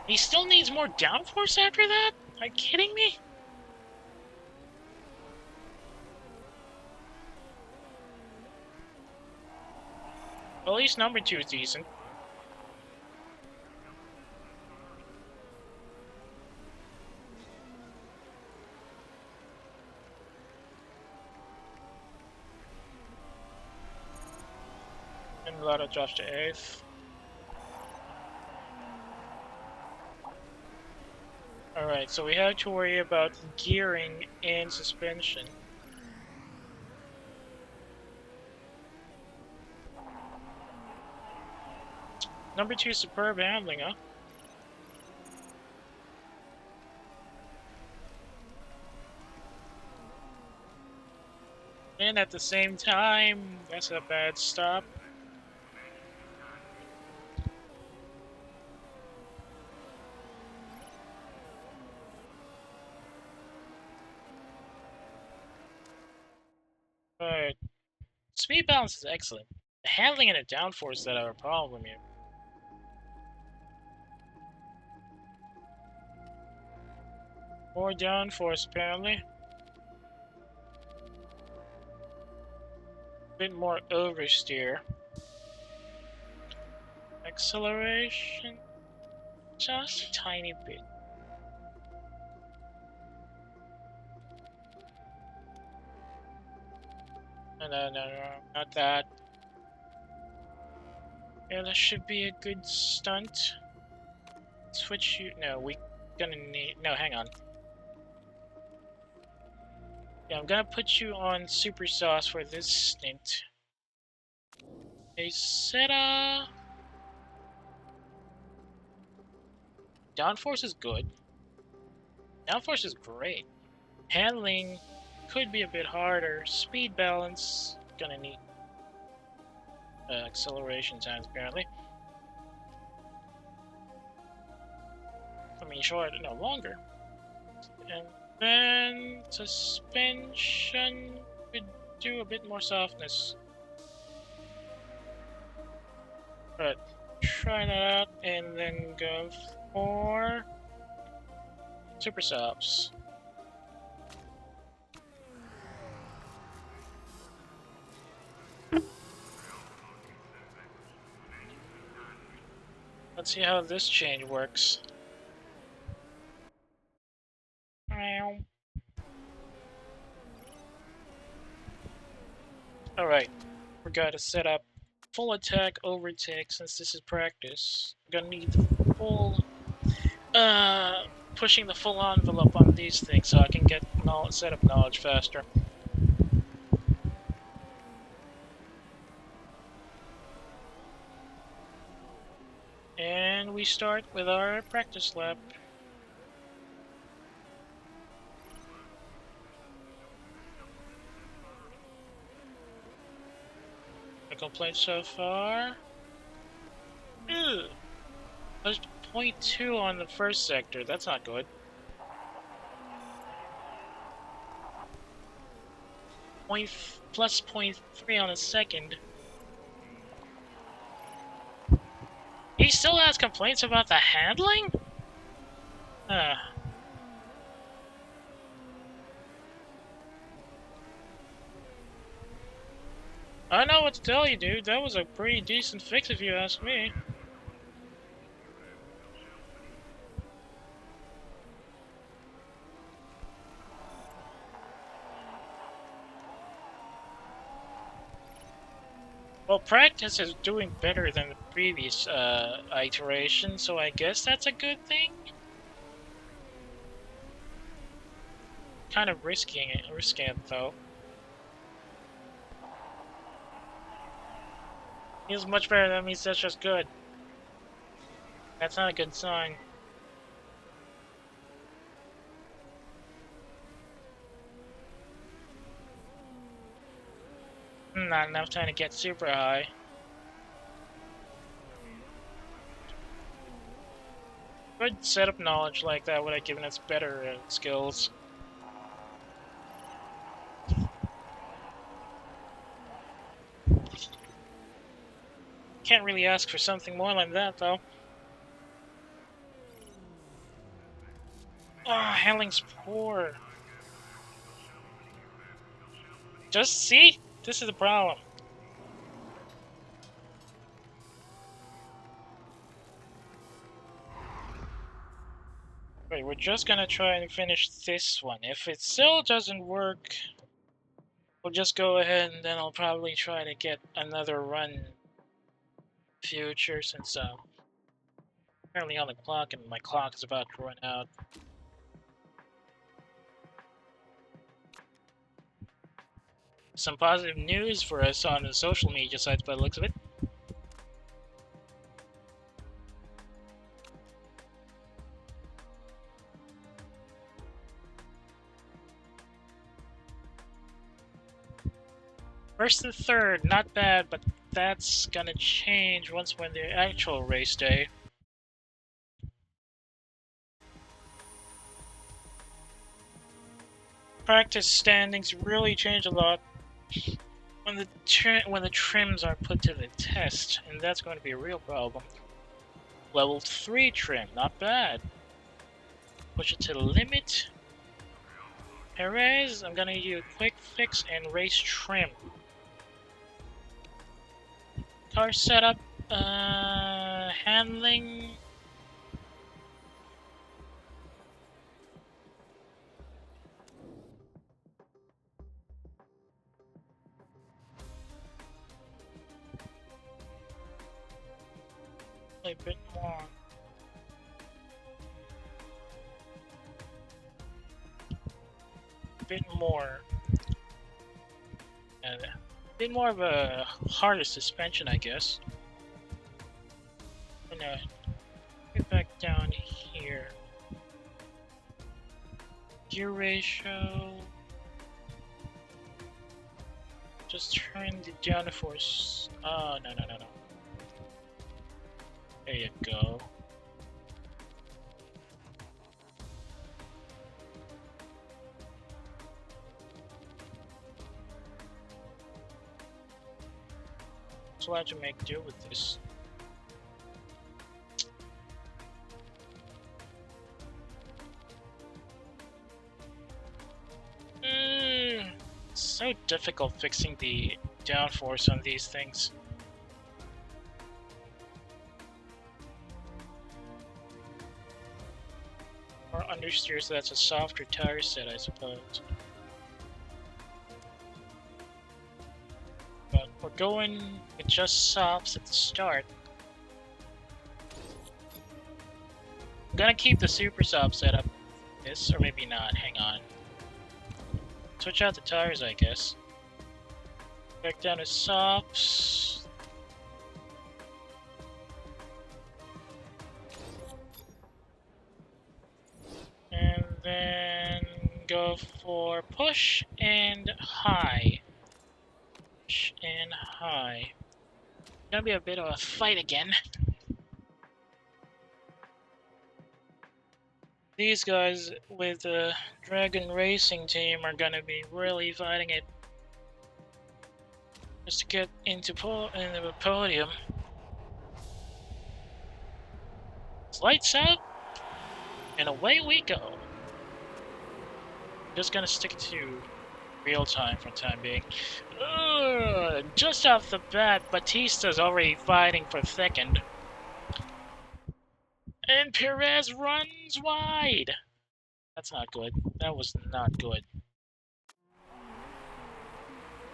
He still needs more downforce after that? Are you kidding me? Well, at least number 2 is decent. And Binotto drops to 8th. Alright, so we have to worry about gearing and suspension. Number 2, superb handling, huh? And at the same time, that's a bad stop. But speed balance is excellent. The handling and the downforce that are a problem here. More downforce, apparently. A bit more oversteer. Acceleration, just a tiny bit. No, not that. Yeah, that should be a good stunt. Switch you. No, we gonna need. No, hang on. Yeah, I'm gonna put you on super sauce for this stint. Hey, Seta. Downforce is good. Downforce is great. Handling could be a bit harder. Speed balance, gonna need acceleration times apparently. I mean, short, no, longer. And then suspension could do a bit more softness. But try that out and then go for super softs. Let's see how this change works. Alright, we're gonna set up full attack overtake since this is practice. We're gonna need full pushing the full envelope on these things so I can get set up knowledge faster. And we start with our practice lap. No complaints so far. Ew. There's 0.2 on the first sector, that's not good. Plus 0.3 on the second. He still has complaints about the handling? I don't know what to tell you, dude. That was a pretty decent fix if you ask me. Well, practice is doing better than the previous iteration, so I guess that's a good thing? Kind of risking it though. He's much better than me, so that's just good. That's not a good sign. Not enough time to get super high. Good setup knowledge like that would have given us better skills. Can't really ask for something more like that, though. Ah, handling's poor. Just see? This is the problem. Wait, we're just gonna try and finish this one. If it still doesn't work, we'll just go ahead and then I'll probably try to get another run in the future since currently on the clock and my clock is about to run out. Some positive news for us on the social media sites by the looks of it. First and third, not bad, but that's gonna change once when the actual race day. Practice standings really change a lot when the trims are put to the test, and that's going to be a real problem. Level 3 trim, not bad. Push it to the limit. Perez, I'm gonna do a quick fix and race trim. Car setup, handling. A bit more. A bit more. And a bit more of a harder suspension, I guess. I'm gonna get back down here. Gear ratio. Just turn the downforce. Oh, no. There you go. So I have to make do with this. It's so difficult fixing the downforce on these things. Or understeer, so that's a softer tire set, I suppose. But we're going with just softs at the start. I'm gonna keep the super soft setup. This, or maybe not, hang on. Switch out the tires, I guess. Back down to softs. And then go for push and high. Push and high. Gonna be a bit of a fight again. These guys with the Dragon Racing team are gonna be really fighting it just to get into the podium. Lights out, and away we go. Just gonna stick to real time for the time being. Just off the bat, Batista's already fighting for second. And Perez runs wide. That's not good. That was not good.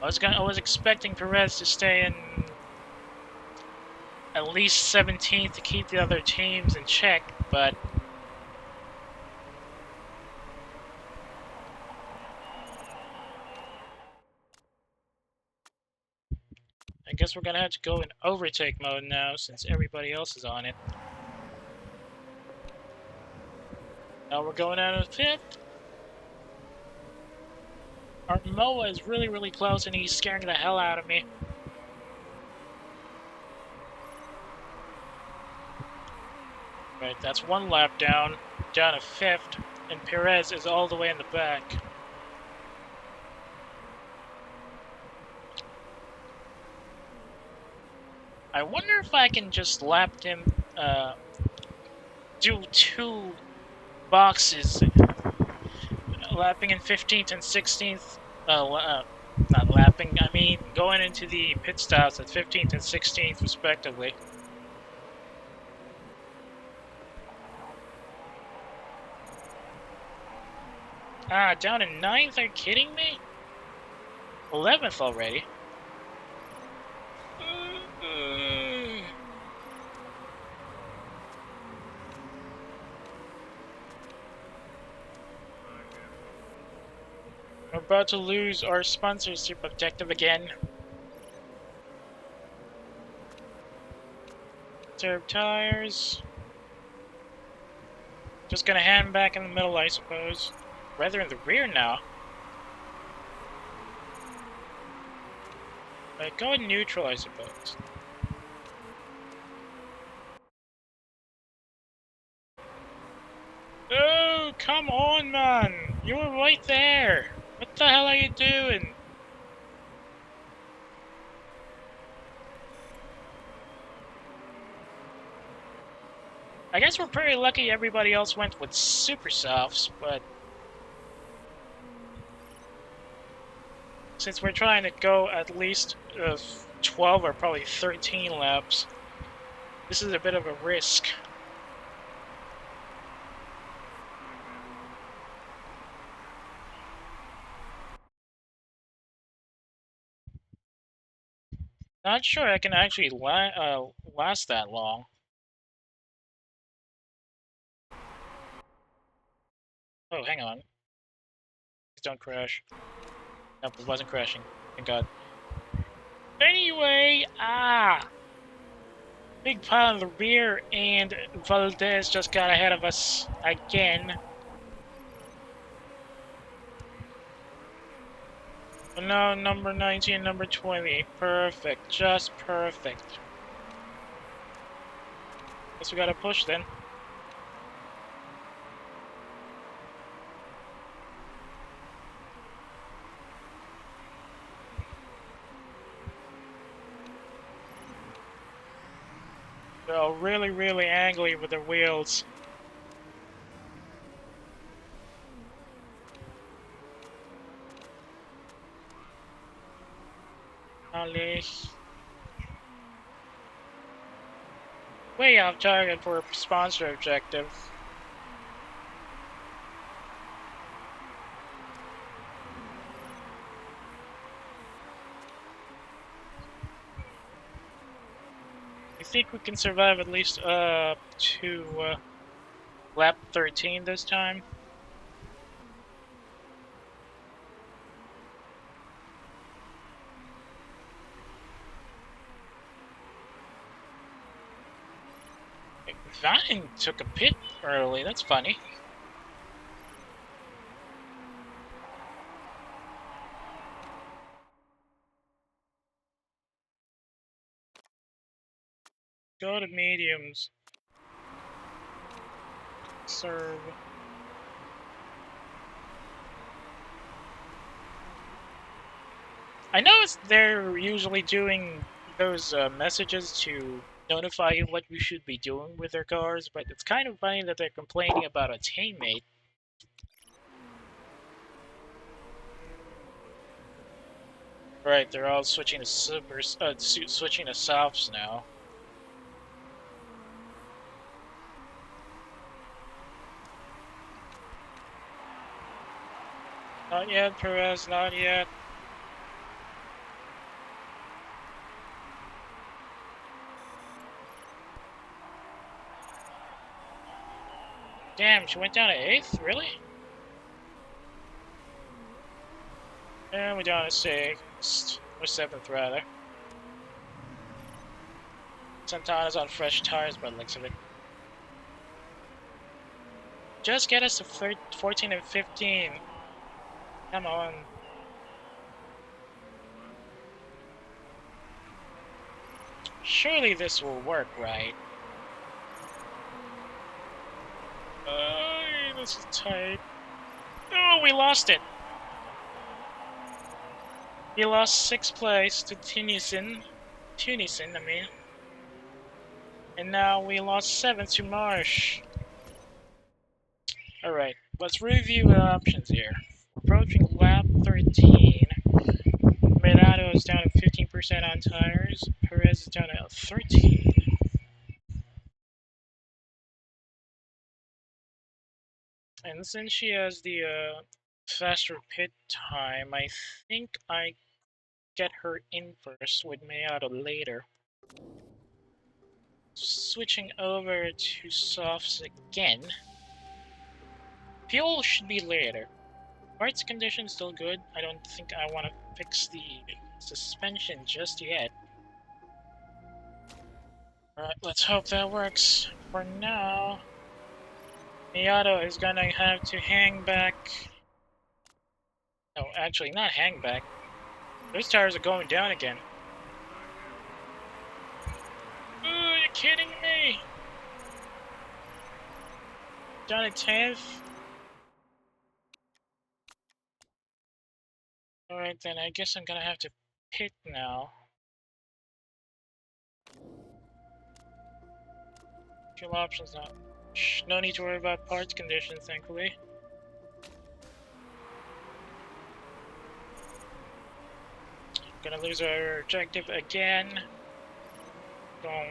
I was expecting Perez to stay in at least 17th to keep the other teams in check, but I guess we're gonna have to go in overtake mode now since everybody else is on it. Now we're going out of the pit. Our Moa is really close and he's scaring the hell out of me. Right, that's one lap down to fifth, and Perez is all the way in the back. I wonder if I can just lap him, do 2 boxes, lapping in 15th and 16th, not lapping, I mean going into the pit stops at 15th and 16th respectively. Ah, down in 9th, are you kidding me? 11th already. We're about to lose our sponsorship objective again. Serve tires. Just gonna hand back in the middle, I suppose. Rather in the rear now. Right, go in neutral, I suppose. Oh, come on, man! You were right there! What the hell are you doing? I guess we're pretty lucky everybody else went with super softs, but since we're trying to go at least 12 or probably 13 laps, this is a bit of a risk. Not sure I can actually last that long. Oh, hang on. Please don't crash. Nope, it wasn't crashing. Thank God. Anyway, big pile in the rear, and Valdez just got ahead of us again. But no, number 19, number 20. Perfect, just perfect. Guess we gotta push then. They're all really, really angry with their wheels. Alice. Way off target for a sponsor objective. I think we can survive at least to lap 13 this time. Vine took a pit early, that's funny. Go to mediums. Serve. I know they're usually doing those messages to notify you what you should be doing with their cars, but it's kind of funny that they're complaining about a teammate. Right, they're all switching to switching to softs now. Not yet, Perez, not yet. Damn, she went down to 8th? Really? And we're down to 6th. Or 7th, rather. Santana's on fresh tires by the looks of it. Just get us to 14 and 15. Come on. Surely this will work, right? This is tight. Oh, we lost it. We lost 6th place to Tunisian, I mean. And now we lost 7th to Marsh. Alright, let's review the options here. Approaching lap 13. Binotto is down to 15% on tires. Perez is down to 13. And since she has the faster pit time, I think I get her in first with Binotto later. Switching over to softs again. Fuel should be later. Parts condition still good. I don't think I want to fix the suspension just yet. Alright, let's hope that works. For now, Binotto is gonna have to hang back. No, actually, not hang back. Those tires are going down again. Ooh, you're kidding me! Down to 10th. Alright then, I guess I'm gonna have to pit now. Fuel options now. No need to worry about parts conditions, thankfully. Gonna lose our objective again. Boom.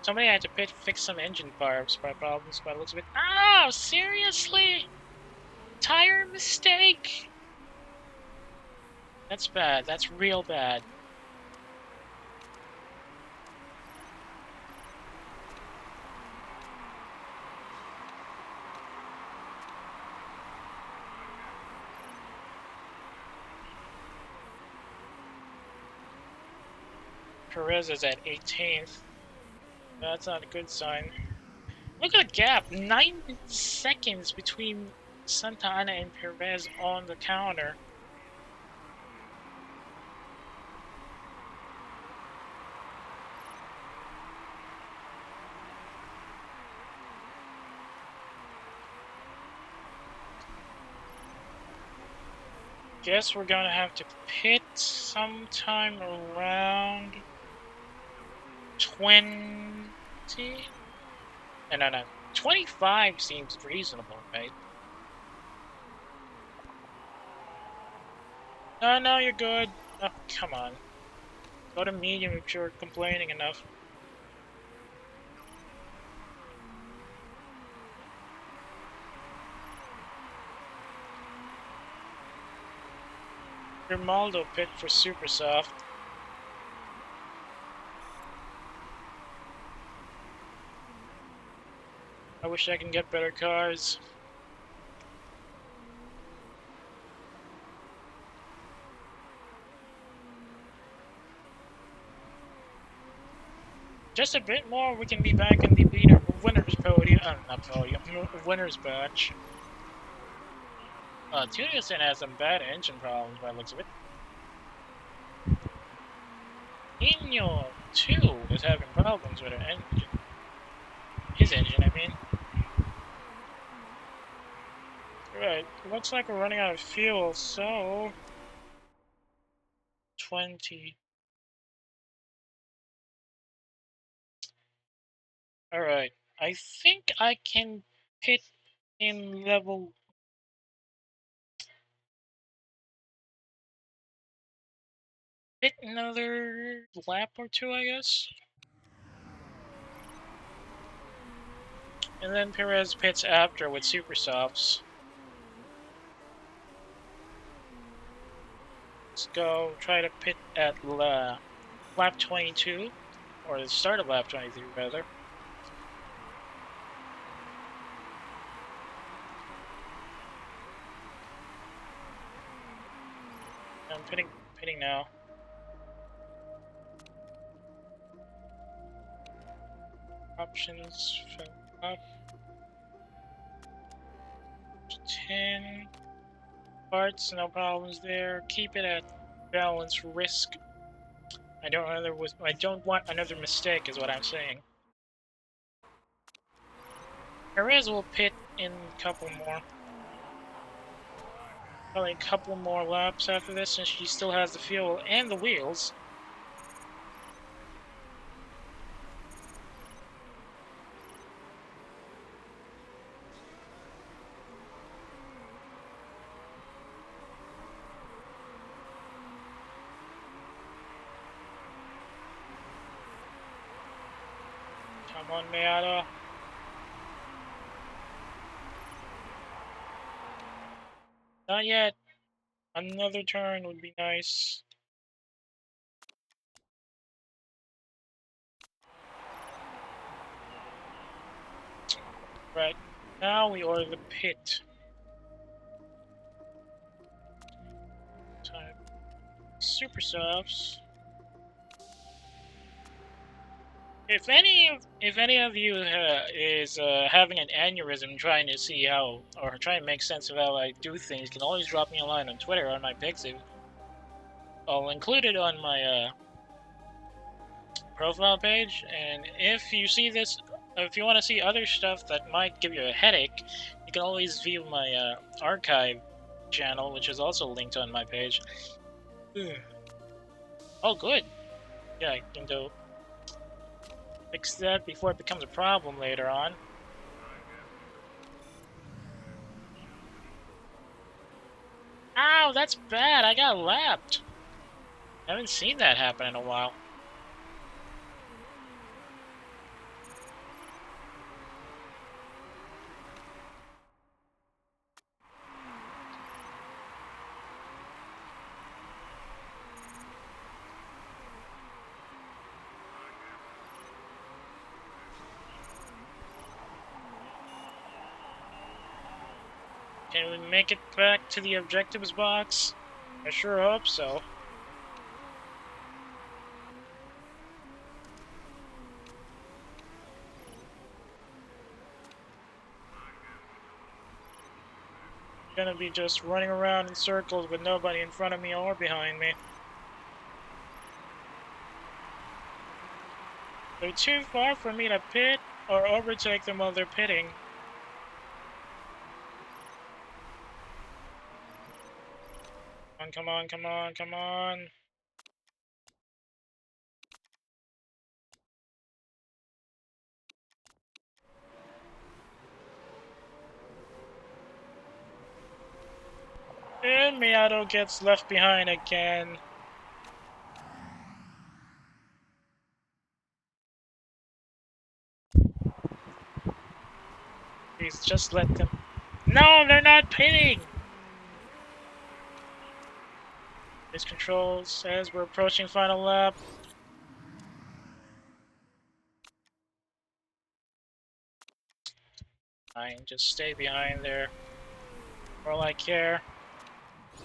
Somebody had to fix some engine problems by the looks of it. Oh, seriously? Tire mistake? That's bad. That's real bad. Perez is at 18th. That's not a good sign. Look at the gap! 9 seconds between Santana and Perez on the counter. Guess we're gonna have to pit sometime around 20? No. 25 seems reasonable, right? No, you're good. Oh, come on. Go to medium if you're complaining enough. Grimaldo pit for super soft. I wish I can get better cars. Just a bit more, we can be back in the winner's podium. Not podium, winner's batch. Tunison has some bad engine problems by the looks of it. Inyo, too, is having problems with her engine. His engine, I mean. Right, looks like we're running out of fuel, so... 20. Alright, I think I can pit in level... Pit another lap or two, I guess? And then Perez pits after with super softs. Let's go try to pit at lap 22, or the start of lap 22 rather. I'm pitting now. Options, up. 10. Parts, no problems there. Keep it at balance risk. I don't want another mistake, is what I'm saying. Perez will pit in a couple more. Probably a couple more laps after this, since she still has the fuel and the wheels. Come on, Miata. Not yet. Another turn would be nice. Right. Now we order the pit. Time. Super subs. If any of you is having an aneurysm trying to see how, or trying to make sense of how I do things, you can always drop me a line on Twitter on my Pixie. I'll include it on my profile page, and if you see this, if you want to see other stuff that might give you a headache, you can always view my archive channel, which is also linked on my page. Oh, good. Yeah, I can go fix that before it becomes a problem later on. Ow, that's bad. I got lapped. I haven't seen that happen in a while. Can we make it back to the objectives box? I sure hope so. I'm gonna be just running around in circles with nobody in front of me or behind me. They're too far for me to pit or overtake them while they're pitting. Come on, come on, come on. And Miyato gets left behind again. Please, just let them... No, they're not pitting! This control says we're approaching final lap. Fine, just stay behind there. For all I care.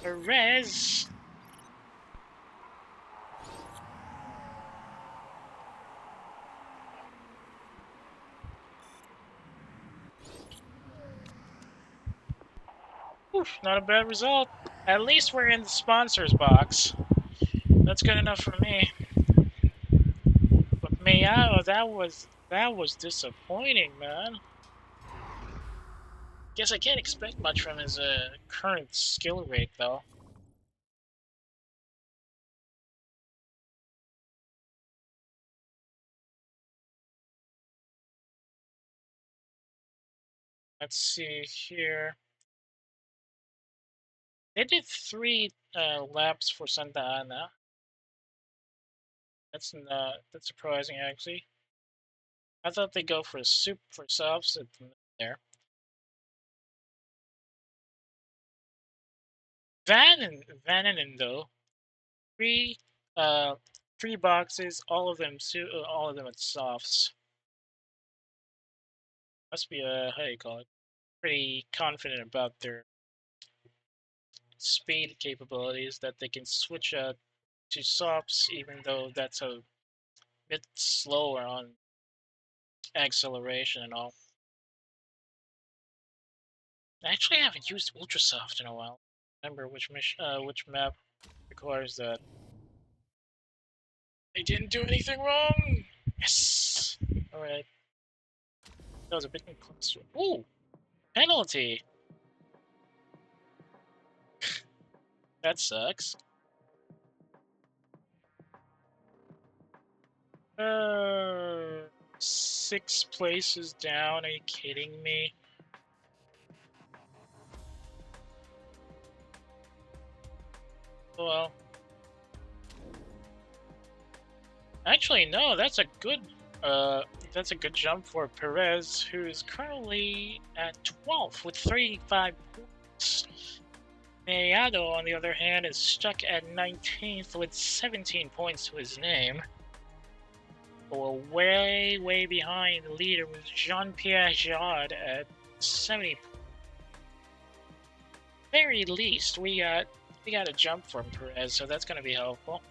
Perez! Oof, not a bad result. At least we're in the sponsors box. That's good enough for me. But Miyato, that was disappointing, man. Guess I can't expect much from his current skill rate, though. Let's see here. They did 3 laps for Santa Ana. That's surprising, actually. I thought they'd go for subs there. Vananen though, 3 uh 3 boxes, all of them at softs. Must be how do you call it? Pretty confident about their speed capabilities that they can switch out to softs, even though that's a bit slower on acceleration and all. I actually haven't used Ultrasoft in a while. Remember which map requires that. I didn't do anything wrong! Yes! Alright. That was a bit close. Ooh! Penalty! That sucks. 6 places down, are you kidding me? Well... Actually, no, that's a good jump for Perez, who is currently at 12th with 35 points. Binotto, on the other hand, is stuck at 19th with 17 points to his name. But we're way behind the leader with Jean-Pierre Jard at 70 points. Very least, we got a jump from Perez, so that's going to be helpful.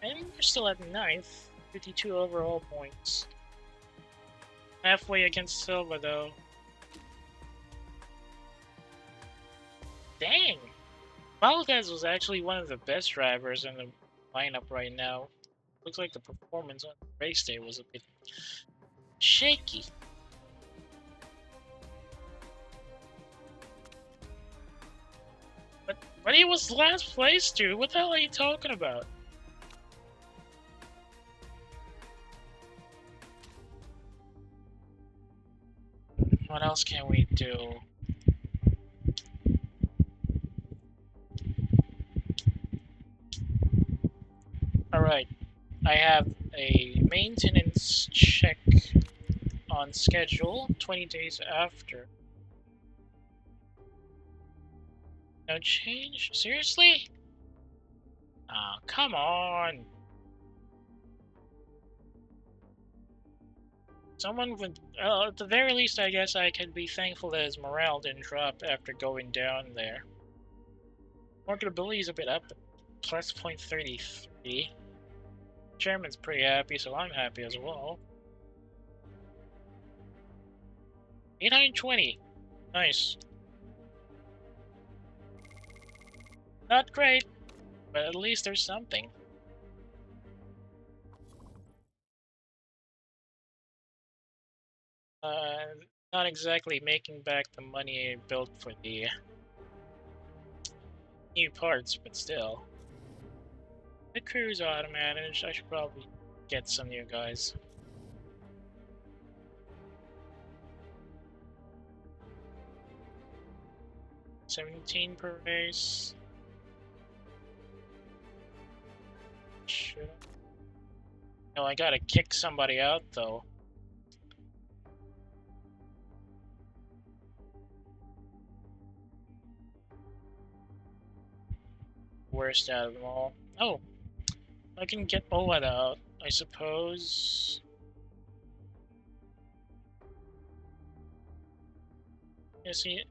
And we're still at 9th, 52 overall points. Halfway against Silva, though. Dang! Valdez was actually one of the best drivers in the lineup right now. Looks like the performance on the race day was a bit shaky. But he was last place, dude. What the hell are you talking about? What else can we do? Alright, I have a maintenance check on schedule 20 days after. No change? Seriously? Oh, come on! Someone would, at the very least, I guess I could be thankful that his morale didn't drop after going down there. Marketability is a bit up, plus 0.33. Chairman's pretty happy, so I'm happy as well. 820. Nice. Not great, but at least there's something. Not exactly making back the money I built for the new parts, but still. The crew's auto-managed. I should probably get some new guys. $17 per race. Should I? No, I gotta kick somebody out though. Worst out of them all. Oh, I can get Ola out, I suppose. Is he?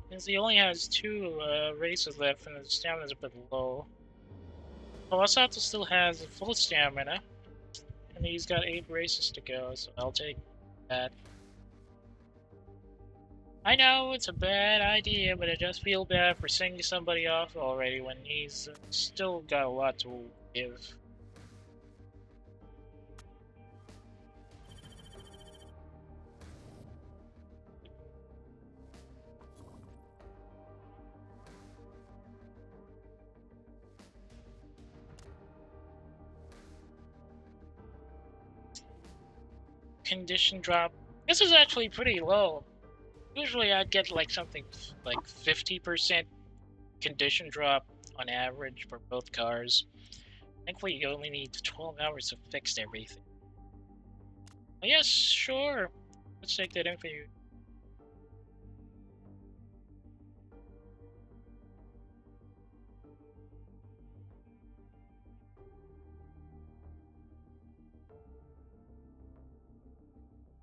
Since he only has 2 races left and his stamina's a bit low. Kawasato still has full stamina, and he's got 8 races to go, so I'll take that. I know it's a bad idea, but I just feel bad for sending somebody off already when he's still got a lot to give. Condition drop. This is actually pretty low. Usually I'd get like something like 50% condition drop on average for both cars. Thankfully you only need 12 hours to fix everything. Yes, sure. Let's take that in for you.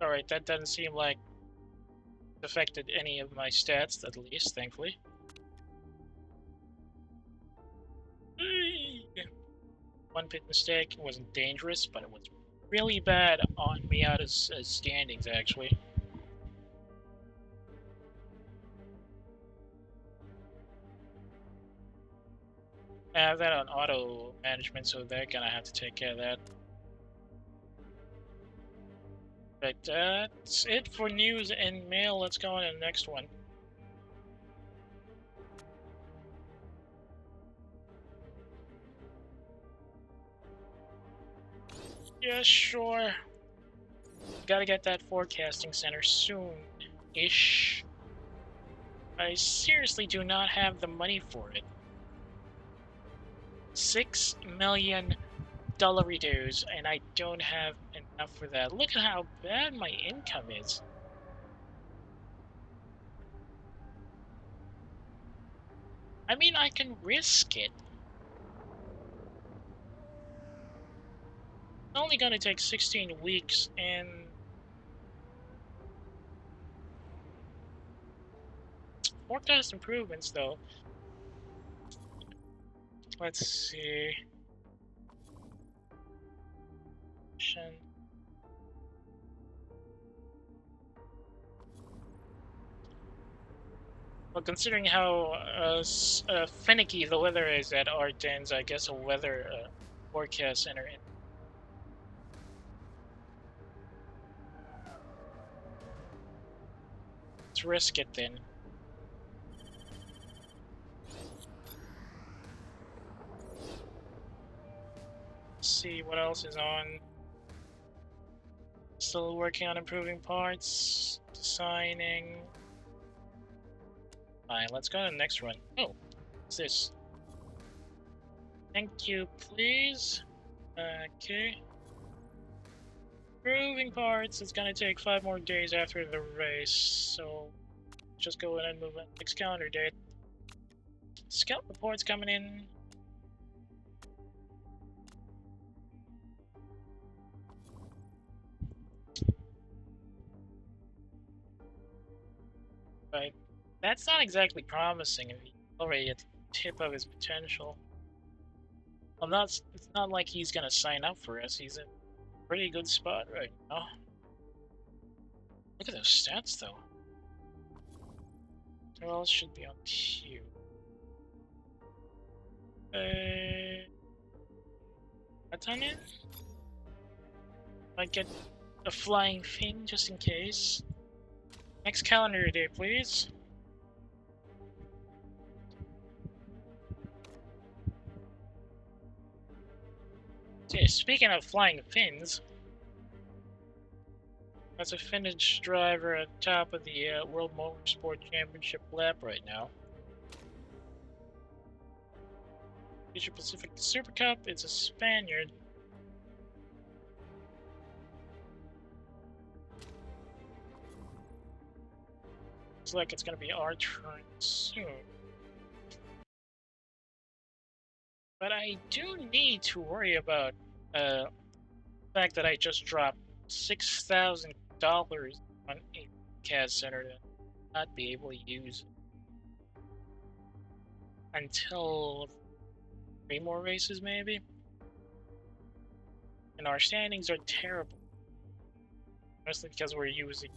Alright, that doesn't seem like it affected any of my stats, at least, thankfully. One pit mistake. It wasn't dangerous, but it was really bad on Miata's standings, actually. I have that on auto management, so they're gonna have to take care of that. But that's it for news and mail. Let's go on to the next one. Yeah, sure. Gotta get that forecasting center soon-ish. I seriously do not have the money for it. $6 million dues, and I don't have enough for that. Look at how bad my income is. I mean, I can risk it. It's only gonna take 16 weeks, and forecast improvements, though. Let's see. Well, considering how finicky the weather is at Ardennes, I guess a weather forecast center. Let's risk it then. Let's see what else is on. Still working on improving parts, designing. Fine, let's go to the next one. Oh, what's this? Thank you, please. Okay. Improving parts, it's gonna take 5 more days after the race, so just go in and move on next calendar date. Scout reports coming in. But that's not exactly promising if he's already at the tip of his potential. Well, it's not like he's gonna sign up for us. He's in a pretty good spot right now. Look at those stats, though. Who else should be on queue? Atanya? Might get a flying thing just in case. Next calendar day, please. Yeah, speaking of flying fins, that's a Finnish driver at the top of the World Motorsport Championship lap right now. Asia Pacific Super Cup, it's a Spaniard. Looks like it's going to be our turn soon. But I do need to worry about the fact that I just dropped $6,000 on a CAD center to not be able to use until 3 more races, maybe. And our standings are terrible, mostly because we're using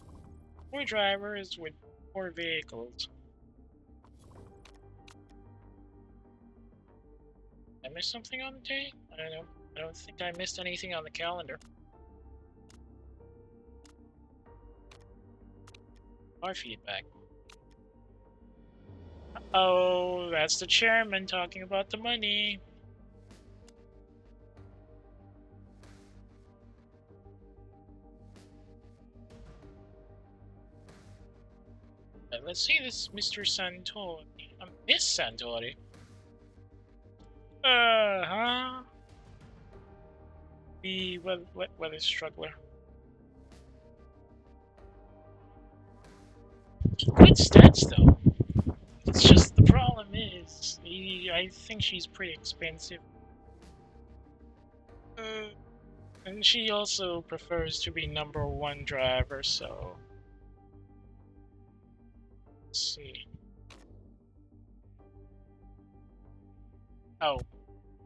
4 drivers with 4 vehicles. Did I miss something on the date? I don't know. I don't think I missed anything on the calendar. Our feedback. Oh, that's the chairman talking about the money. Let's see this Mr. Santori. Miss Santori. Huh? The weather struggler. Good stats, though. It's just the problem is, I think she's pretty expensive. And she also prefers to be #1 driver, so... Let's see. Oh,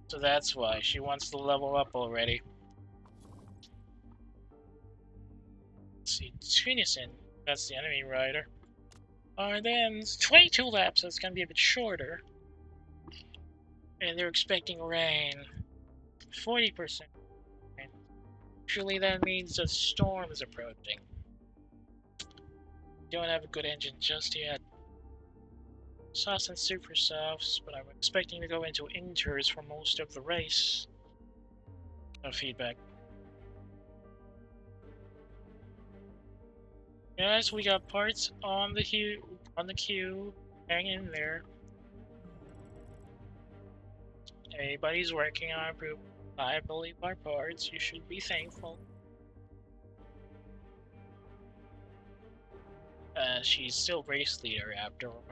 so that's why she wants to level up already. Tunison. That's the enemy rider. And then 22 laps, so it's gonna be a bit shorter. And they're expecting rain. 40% rain. Usually that means a storm is approaching. Don't have a good engine just yet. Softs and super softs, but I'm expecting to go into inters for most of the race. No feedback. Yes, we got parts on the queue. Hang in there. Everybody's working on improving, I believe, our parts. You should be thankful. She's still race leader after all.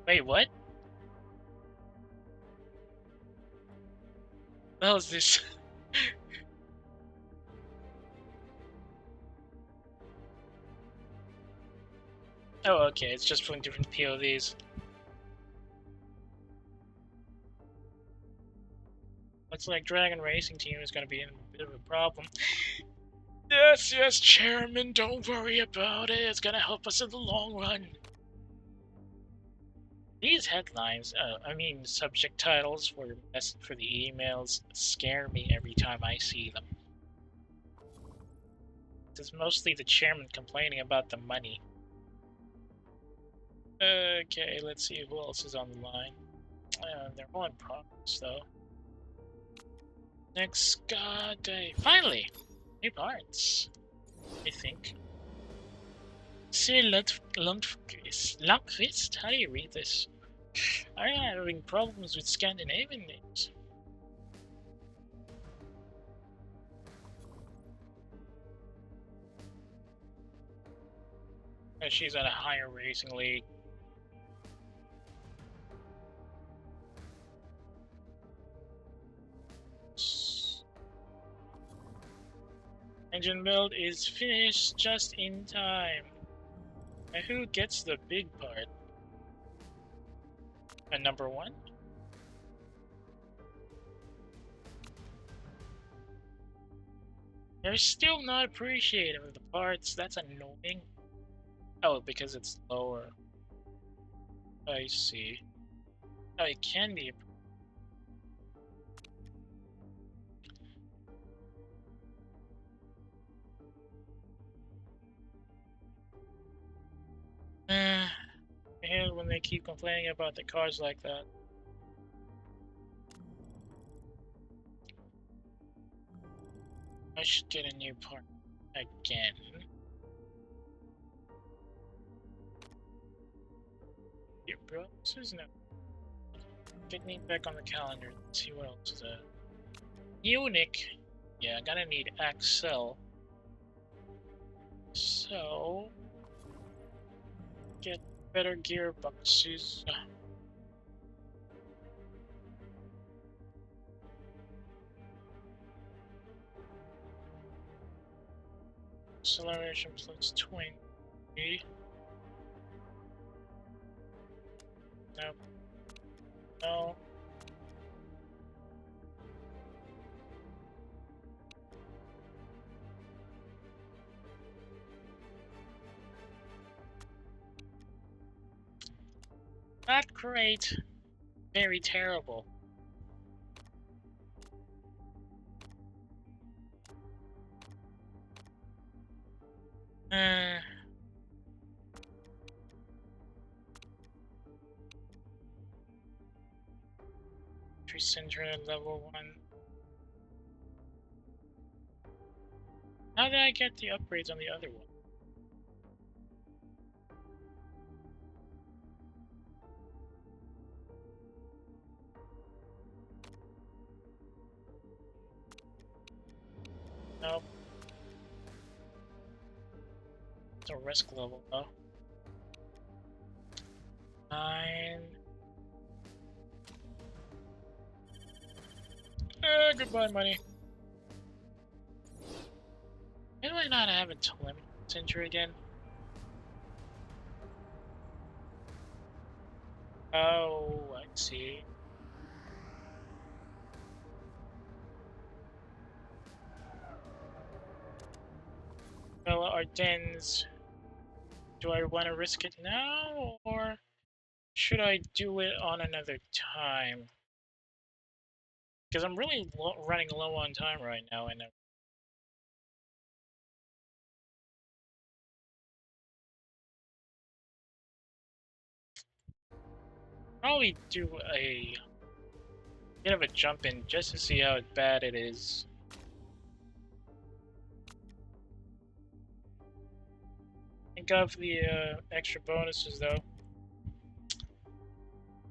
Wait, what? What the hell is this? Oh, okay, it's just from different POVs. Looks like Dragon Racing Team is going to be in a bit of a problem. Yes, Chairman, don't worry about it. It's going to help us in the long run. These headlines, subject titles for the emails scare me every time I see them. It's mostly the chairman complaining about the money. Okay, let's see who else is on the line. They're all in progress, though. Next day. Finally! New parts, I think. Sir Lundqvist? How do you read this? I'm having problems with Scandinavian names. She's at a higher racing league. Engine build is finished just in time. And who gets the big part? And number 1? They're still not appreciative of the parts. That's annoying. Oh, because it's lower. I see. Oh, it can be. I hate when they keep complaining about the cars like that. I should get a new part again. Your browsers? No. Get me back on the calendar. Let's see what else is there. Munich. Yeah, I'm gonna need Axel. So get better gearboxes. Acceleration plus 20. Nope. No. Not great. Very terrible. Center at level 1. How did I get the upgrades on the other one? Nope. It's a risk level though. 9. Goodbye, money. Why do I not have a telemetry center again? Oh, I see. Ardennes. Do I want to risk it now, or should I do it on another time? Because I'm really running low on time right now, and probably do a bit of a jump in just to see how bad it is. Think of the extra bonuses though.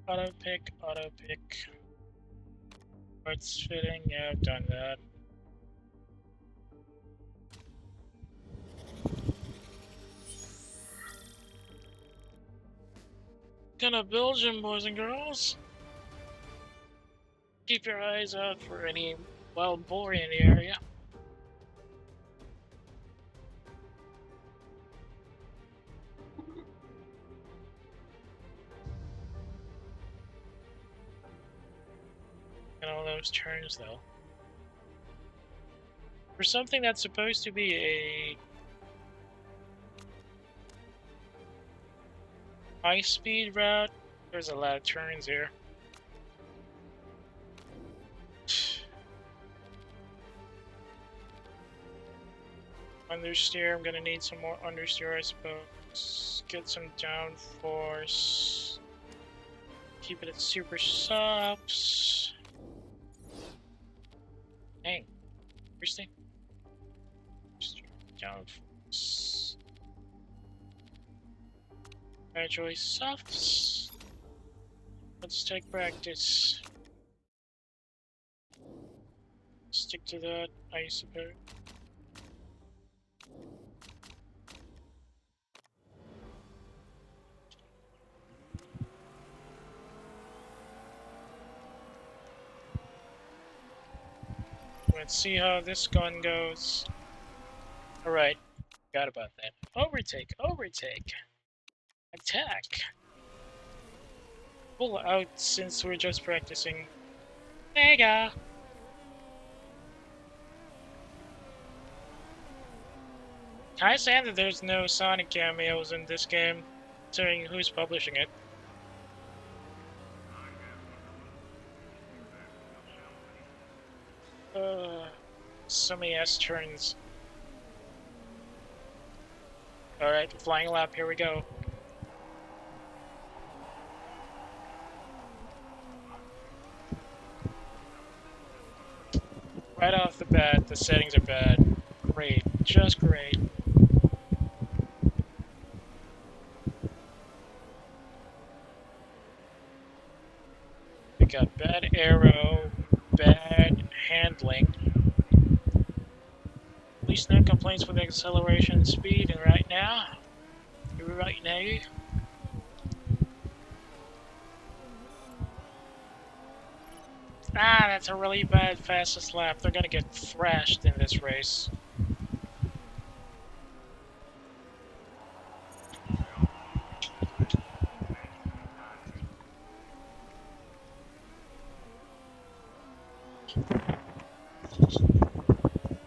Auto pick, parts fitting. Yeah, I've done that. Gonna Belgium, boys and girls. Keep your eyes out for any wild boar in the area. And all those turns though. For something that's supposed to be a high-speed route, there's a lot of turns here. Understeer, I'm gonna need some more understeer, I suppose. Get some downforce. Keep it at super softs. Dang. Interesting. Downforce. Gradually softs. Let's take practice. Stick to that, I suppose. Let's see how this gun goes. Alright, forgot about that. Overtake, overtake. Attack. Pull out since we're just practicing. Mega! Can I say that there's no Sonic cameos in this game, considering who's publishing it? So many S turns. Alright, flying lap, here we go. Right off the bat, the settings are bad. Great, just great. We got bad aero, bad handling. At least no complaints with acceleration and speed, and right now, Ah, that's a really bad fastest lap. They're gonna get thrashed in this race.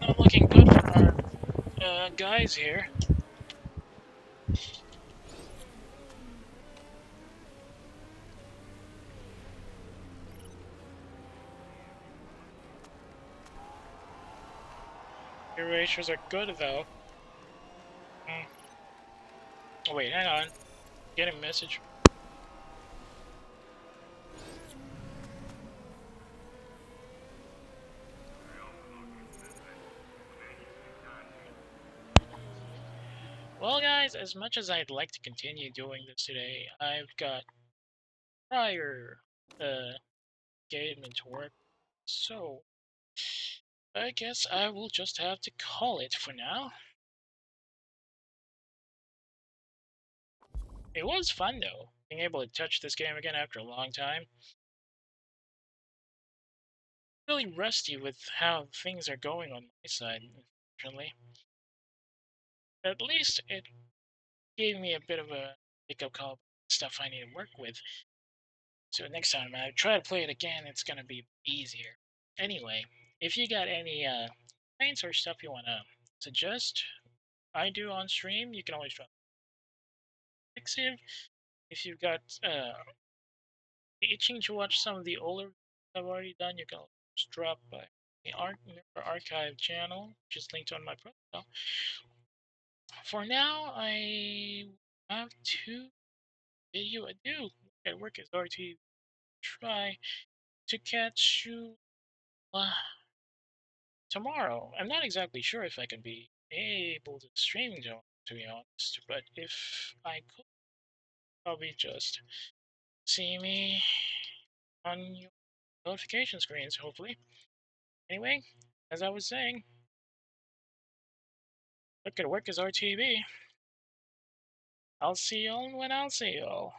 Not looking good for our guys here. Your racers are good though. Oh, wait, hang on. Get a message. Well, guys, as much as I'd like to continue doing this today, I've got prior engagement to work, so I guess I will just have to call it for now. It was fun though, being able to touch this game again after a long time. Really rusty with how things are going on my side, unfortunately. At least it gave me a bit of a wake-up call, stuff I need to work with. So next time I try to play it again, it's gonna be easier. Anyway, if you got any complaints or stuff you wanna suggest, I do on stream, you can always drop Pixiv. If you've got itching to watch some of the older I've already done, you can always drop by the archive channel, which is linked on my profile. For now, I have to bid you adieu. At work is hard to try to catch you tomorrow. I'm not exactly sure if I can be able to stream tomorrow, to be honest, but if I could, probably just see me on your notification screens, hopefully. Anyway, as I was saying, look at work as RTB. I'll see y'all when I'll see y'all.